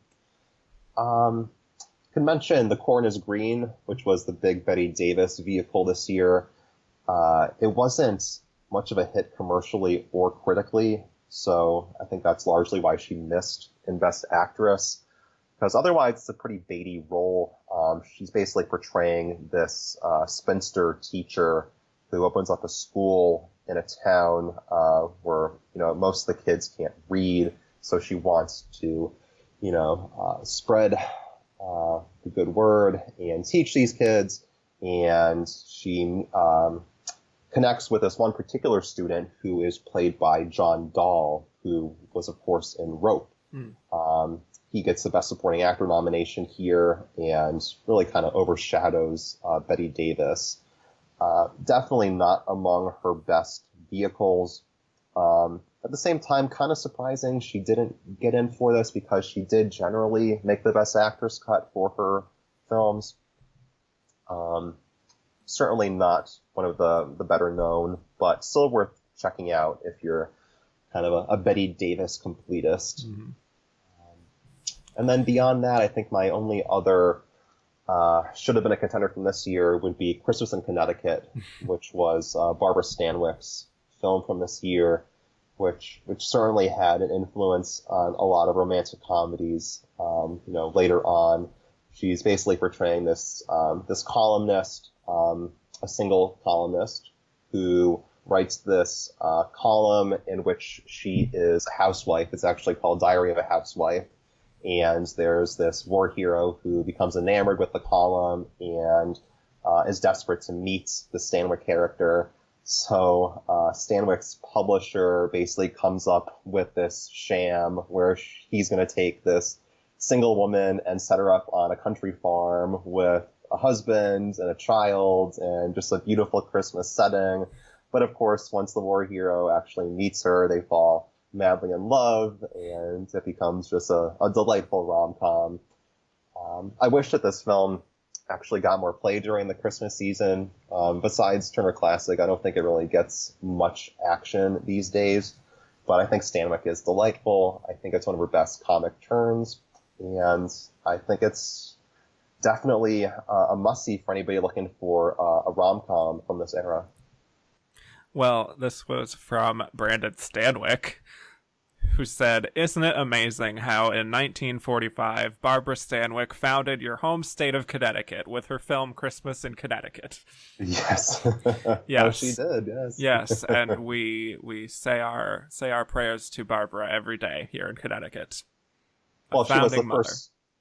Could mention The Corn is Green, which was the big Bette Davis vehicle this year. It wasn't much of a hit commercially or critically, so I think that's largely why she missed in Best Actress. Because otherwise, it's a pretty baity role. She's basically portraying this spinster teacher who opens up a school in a town where most of the kids can't read. So she wants to, spread the good word and teach these kids. And she connects with this one particular student who is played by John Dahl, who was, of course, in Rope. He gets the Best Supporting Actor nomination here and really kind of overshadows Bette Davis. Definitely not among her best vehicles. At the same time, kind of surprising she didn't get in for this because she did generally make the Best Actress cut for her films. Certainly not one of the better known, but still worth checking out if you're kind of a Bette Davis completist. Mm-hmm. And then beyond that, I think my only other should have been a contender from this year would be Christmas in Connecticut, which was Barbara Stanwyck's film from this year, which certainly had an influence on a lot of romantic comedies. Later on, she's basically portraying this columnist, a single columnist who writes this column in which she is a housewife. It's actually called Diary of a Housewife. And there's this war hero who becomes enamored with the column and is desperate to meet the Stanwyck character. So Stanwyck's publisher basically comes up with this sham where he's going to take this single woman and set her up on a country farm with a husband and a child and just a beautiful Christmas setting. But of course, once the war hero actually meets her, they fall madly in love, and it becomes just a delightful rom-com. I wish that this film actually got more play during the Christmas season. Besides Turner Classic, I don't think it really gets much action these days, but I think Stanwyck is delightful. I think it's one of her best comic turns, and I think it's definitely a must-see for anybody looking for a rom-com from this era. Well, this was from Brandon Stanwyck, who said, "Isn't it amazing how in 1945 Barbara Stanwyck founded your home state of Connecticut with her film Christmas in Connecticut?" Yes. Yes. Oh, she did, yes. Yes, and we say our prayers to Barbara every day here in Connecticut. Well, she was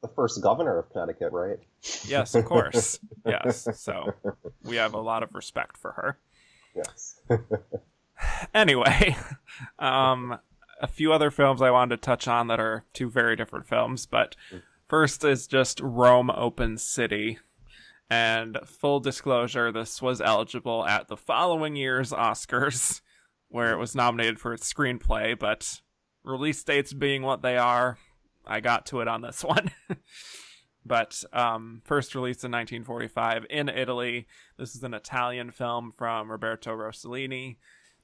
the first governor of Connecticut, right? Yes, of course. Yes. So we have a lot of respect for her. Yes. Anyway, a few other films I wanted to touch on that are two very different films, but first is just Rome Open City. And full disclosure, this was eligible at the following year's Oscars, where it was nominated for its screenplay, but release dates being what they are, I got to it on this one. But first released in 1945 in Italy. This is an Italian film from Roberto Rossellini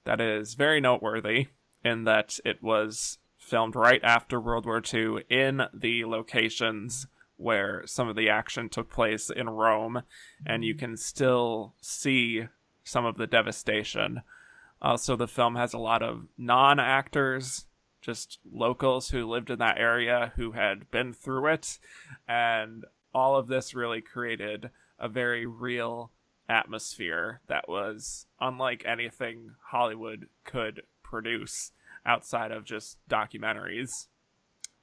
that is very noteworthy in that it was filmed right after World War II in the locations where some of the action took place in Rome, and you can still see some of the devastation. Also, the film has a lot of non-actors, just locals who lived in that area who had been through it, and all of this really created a very real atmosphere that was unlike anything Hollywood could produce outside of just documentaries.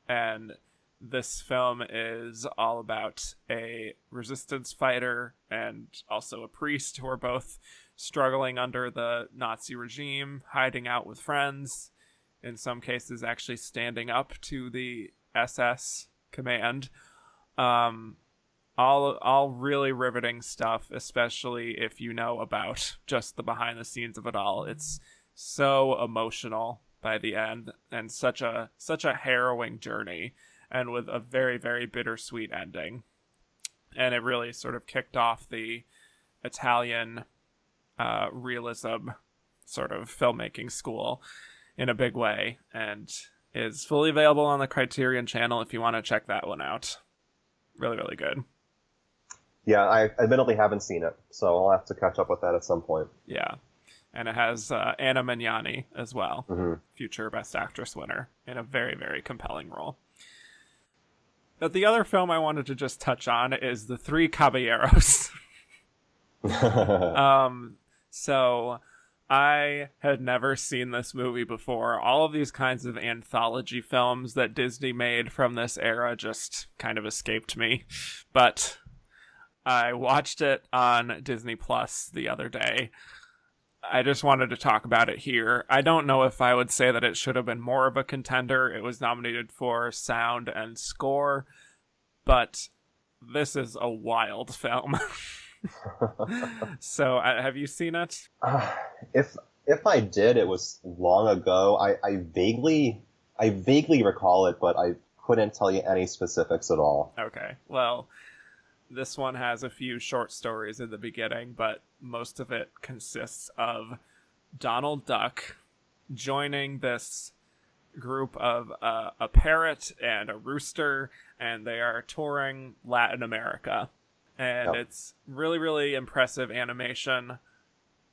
And this film is all about a resistance fighter and also a priest who are both struggling under the Nazi regime, hiding out with friends, in some cases actually standing up to the SS command. All really riveting stuff, especially if you know about just the behind the scenes of it all. It's so emotional by the end, and such a harrowing journey, and with a very, very bittersweet ending. And it really sort of kicked off the Italian realism sort of filmmaking school in a big way, and is fully available on the Criterion channel if you want to check that one out. Really, really good. Yeah, I admittedly haven't seen it, so I'll have to catch up with that at some point. Yeah. And it has Anna Magnani as well, mm-hmm. future Best Actress winner, in a very, very compelling role. But the other film I wanted to just touch on is The Three Caballeros. So I had never seen this movie before. All of these kinds of anthology films that Disney made from this era just kind of escaped me. But I watched it on Disney Plus the other day. I just wanted to talk about it here. I don't know if I would say that it should have been more of a contender. It was nominated for sound and score, but this is a wild film. So, have you seen it? If I did, it was long ago. I vaguely recall it, but I couldn't tell you any specifics at all. Okay, well, this one has a few short stories in the beginning, but most of it consists of Donald Duck joining this group of a parrot and a rooster, and they are touring Latin America. And It's really, really impressive animation.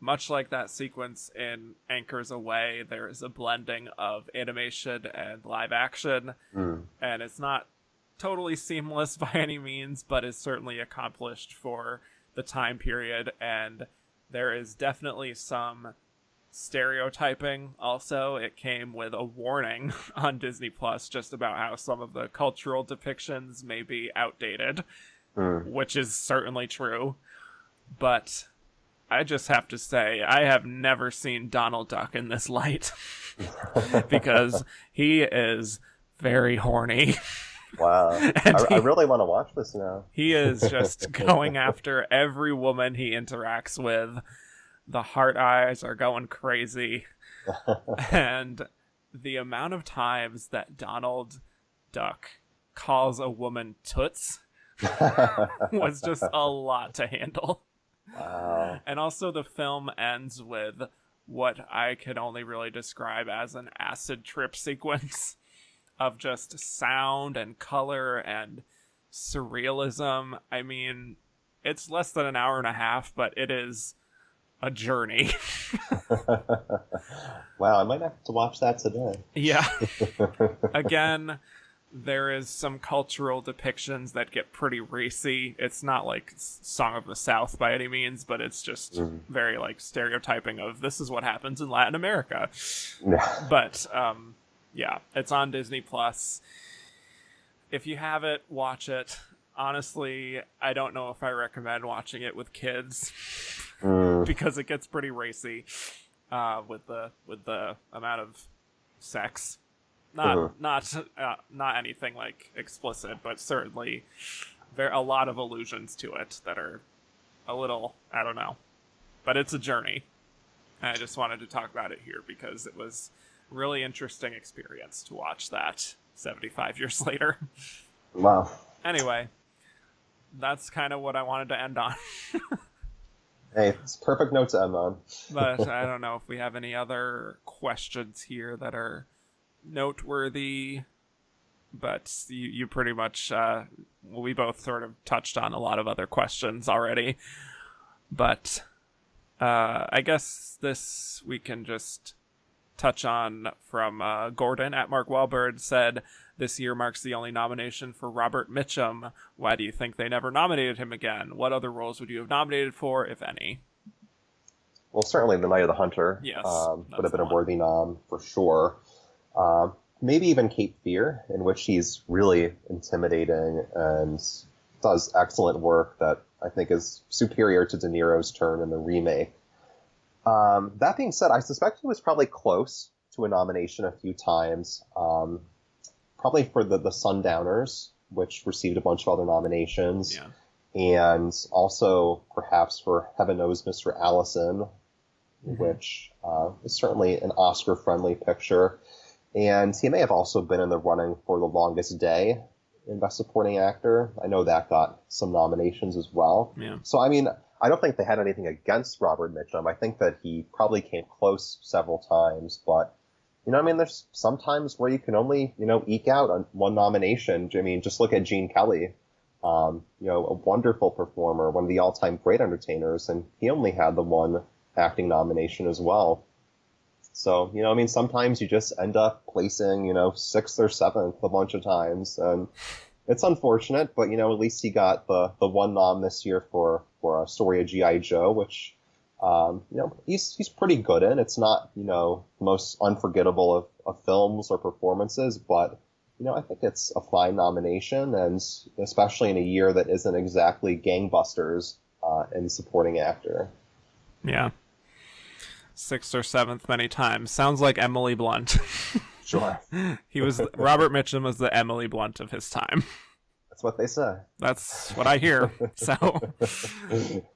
Much like that sequence in Anchors Away, there is a blending of animation and live action. And it's not totally seamless by any means, but is certainly accomplished for the time period. And there is definitely some stereotyping also. It came with a warning on Disney Plus just about how some of the cultural depictions may be outdated. Which is certainly true. But I just have to say, I have never seen Donald Duck in this light. Because he is very horny. Wow. I really want to watch this now. He is just going after every woman he interacts with. The heart eyes are going crazy. And the amount of times that Donald Duck calls a woman toots was just a lot to handle. Wow. And also the film ends with what I can only really describe as an acid trip sequence of just sound and color and surrealism. I mean, it's less than an hour and a half, but it is a journey. Wow, I might have to watch that today. Yeah. Again, there is some cultural depictions that get pretty racy. It's not like Song of the South by any means, but it's just very like stereotyping of this is what happens in Latin America. But yeah, it's on Disney Plus. If you have it, watch it. Honestly, I don't know if I recommend watching it with kids because it gets pretty racy with the amount of sex. Not anything like explicit, but certainly there are a lot of allusions to it that are a little, I don't know. But it's a journey. And I just wanted to talk about it here because it was a really interesting experience to watch that 75 years later. Wow. Anyway, that's kind of what I wanted to end on. Hey, it's a perfect note to end on. But I don't know if we have any other questions here that are noteworthy, but you pretty much, we both sort of touched on a lot of other questions already. But I guess this we can just touch on from Gordon at Mark Wahlberg said, this year marks the only nomination for Robert Mitchum. Why do you think they never nominated him again? What other roles would you have nominated for, if any? Well, certainly The Night of the Hunter would have been a worthy nom for sure. Maybe even Cape Fear, in which he's really intimidating and does excellent work that I think is superior to De Niro's turn in the remake. That being said, I suspect he was probably close to a nomination a few times. Probably for the Sundowners, which received a bunch of other nominations. Yeah. And also perhaps for Heaven Knows Mr. Allison, which is certainly an Oscar-friendly picture. And he may have also been in the running for The Longest Day in Best Supporting Actor. I know that got some nominations as well. Yeah. So, I mean, I don't think they had anything against Robert Mitchum. I think that he probably came close several times, but I mean, there's sometimes where you can only, eke out on one nomination. I mean, just look at Gene Kelly, a wonderful performer, one of the all-time great entertainers, and he only had the one acting nomination as well. So, I mean, sometimes you just end up placing, 6th or 7th a bunch of times, and it's unfortunate, but, at least he got the one nom this year for a story of G.I. Joe, which, he's pretty good in. It's not, the most unforgettable of films or performances, but, I think it's a fine nomination, and especially in a year that isn't exactly gangbusters in supporting actor. Yeah. 6th or 7th many times. Sounds like Emily Blunt. Sure. Robert Mitchum was the Emily Blunt of his time. That's what they say. That's what I hear. So,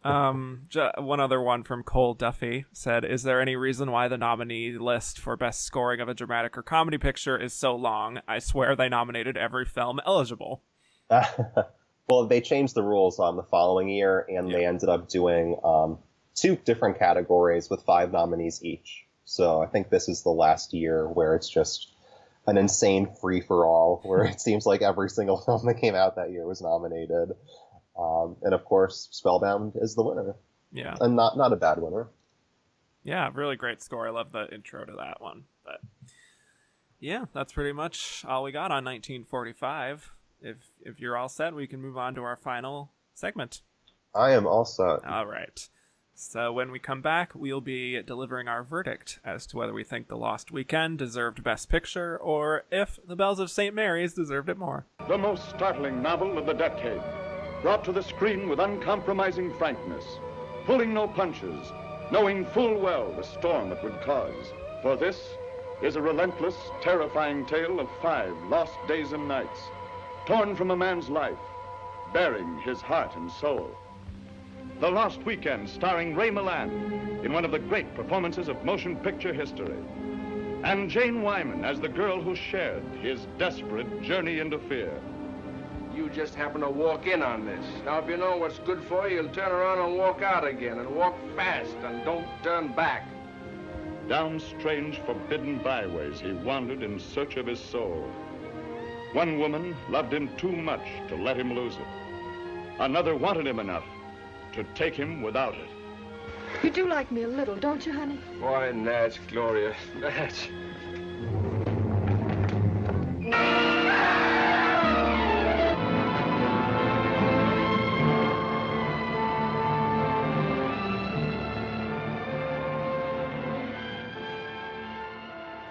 one other one from Cole Duffy said, is there any reason why the nominee list for best scoring of a dramatic or comedy picture is so long? I swear they nominated every film eligible. Well, they changed the rules the following year, and they ended up doing 2 different categories with 5 nominees each. So I think this is the last year where it's just an insane free-for-all, where it seems like every single film that came out that year was nominated. And of course, Spellbound is the winner. Yeah. And not a bad winner. Yeah, really great score. I love the intro to that one. But yeah, that's pretty much all we got on 1945. If you're all set, we can move on to our final segment. I am all set. All right. So when we come back, we'll be delivering our verdict as to whether we think The Lost Weekend deserved Best Picture, or if The Bells of St. Mary's deserved it more. The most startling novel of the decade, brought to the screen with uncompromising frankness, pulling no punches, knowing full well the storm it would cause. For this is a relentless, terrifying tale of 5 lost days and nights, torn from a man's life, bearing his heart and soul. The Lost Weekend, starring Ray Milland in one of the great performances of motion picture history. And Jane Wyman as the girl who shared his desperate journey into fear. You just happen to walk in on this. Now, if you know what's good for you, you'll turn around and walk out again, and walk fast, and don't turn back. Down strange, forbidden byways he wandered in search of his soul. One woman loved him too much to let him lose it. Another wanted him enough to take him without it. You do like me a little, don't you, honey? Boy, Natch, Gloria, Natch.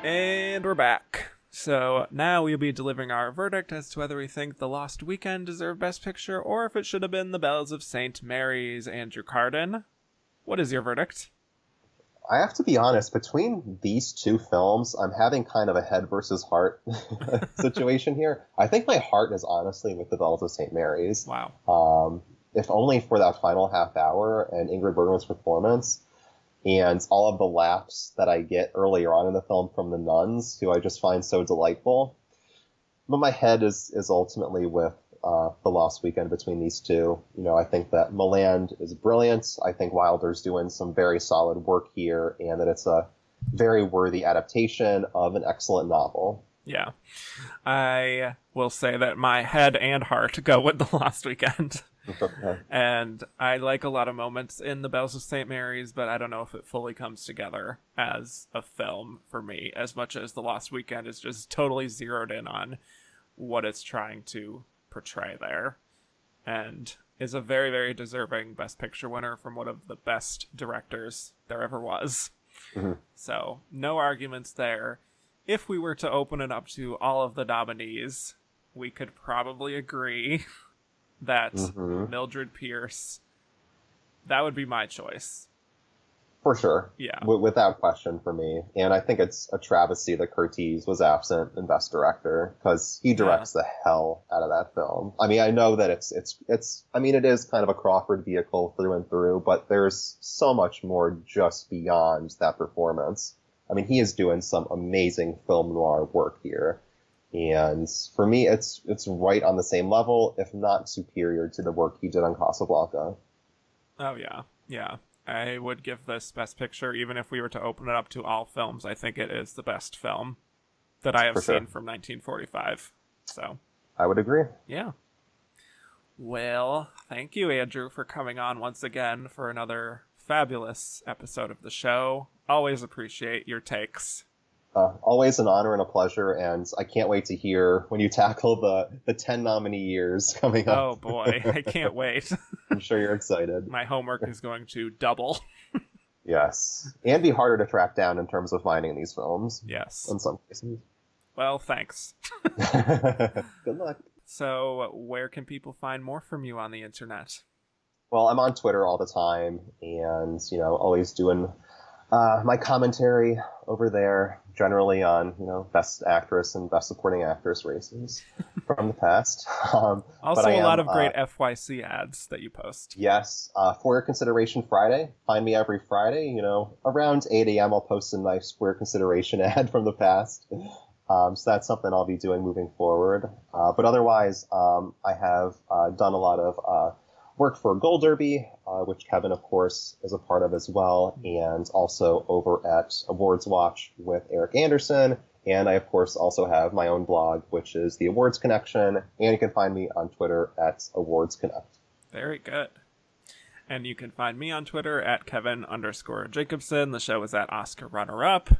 And we're back. So now we'll be delivering our verdict as to whether we think The Lost Weekend deserved Best Picture or if it should have been The Bells of St. Mary's. Andrew Carden, what is your verdict? I have to be honest, between these 2 films, I'm having kind of a head versus heart situation here. I think my heart is honestly with The Bells of St. Mary's. Wow. If only for that final half hour and Ingrid Bergman's performance. And all of the laughs that I get earlier on in the film from the nuns, who I just find so delightful. But my head is ultimately with The Lost Weekend between these 2. I think that Milland is brilliant. I think Wilder's doing some very solid work here, and that it's a very worthy adaptation of an excellent novel. Yeah. I will say that my head and heart go with The Lost Weekend. And I like a lot of moments in The Bells of St. Mary's, but I don't know if it fully comes together as a film for me, as much as The Lost Weekend is just totally zeroed in on what it's trying to portray there. And is a very, very deserving Best Picture winner from one of the best directors there ever was. Mm-hmm. So, no arguments there. If we were to open it up to all of the nominees, we could probably agree that Mildred Pierce, that would be my choice. For sure. Yeah. Without question for me. And I think it's a travesty that Curtiz was absent in Best Director, because he directs the hell out of that film. I mean, I know that it is kind of a Crawford vehicle through and through, but there's so much more just beyond that performance. I mean, he is doing some amazing film noir work here. And for me, it's right on the same level, if not superior to the work he did on Casablanca. Oh, yeah. Yeah. I would give this Best Picture, even if we were to open it up to all films. I think it is the best film that I have seen from 1945. So I would agree. Yeah. Well, thank you, Andrew, for coming on once again for another fabulous episode of the show. Always appreciate your takes. Always an honor and a pleasure, and I can't wait to hear when you tackle the 10 nominee years coming up. Oh boy, I can't wait. I'm sure you're excited. My homework is going to double. Yes, and be harder to track down in terms of finding these films. Yes. In some cases. Well, thanks. Good luck. So, where can people find more from you on the internet? Well, I'm on Twitter all the time, and, always doing my commentary over there, generally on, Best Actress and Best Supporting Actress races from the past. Also, a lot of great FYC ads that you post. Yes. For Your Consideration Friday. Find me every Friday. Around 8 a.m. I'll post a nice For Your Consideration ad from the past. So that's something I'll be doing moving forward. But otherwise, I have done a lot of work for Gold Derby, which Kevin, of course, is a part of as well, and also over at Awards Watch with Eric Anderson. And I, of course, also have my own blog, which is The Awards Connection, and you can find me on Twitter at Awards Connect. Very good. And you can find me on Twitter at Kevin_Jacobson. The show is at Oscar Runner Up.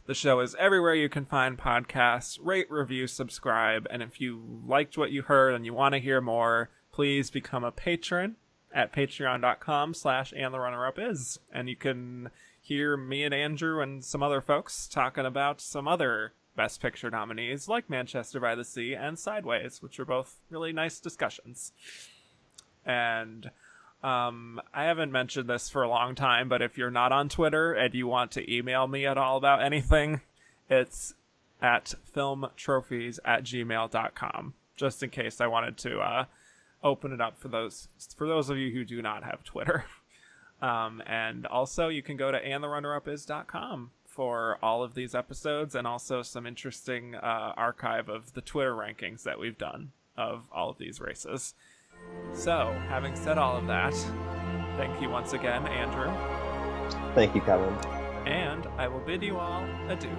The show is everywhere you can find podcasts. Rate, review, subscribe, and if you liked what you heard and you want to hear more, please become a patron at patreon.com/andtherunnerup.is. And you can hear me and Andrew and some other folks talking about some other Best Picture nominees like Manchester by the Sea and Sideways, which are both really nice discussions. And I haven't mentioned this for a long time, but if you're not on Twitter and you want to email me at all about anything, it's at filmtrophies@gmail.com, just in case I wanted to open it up for those of you who do not have Twitter. And also you can go to andtherunnerup.is.com for all of these episodes and also some interesting archive of the Twitter rankings that we've done of all of these races. So, having said all of that, thank you once again, Andrew. Thank you, Kevin. And I will bid you all adieu.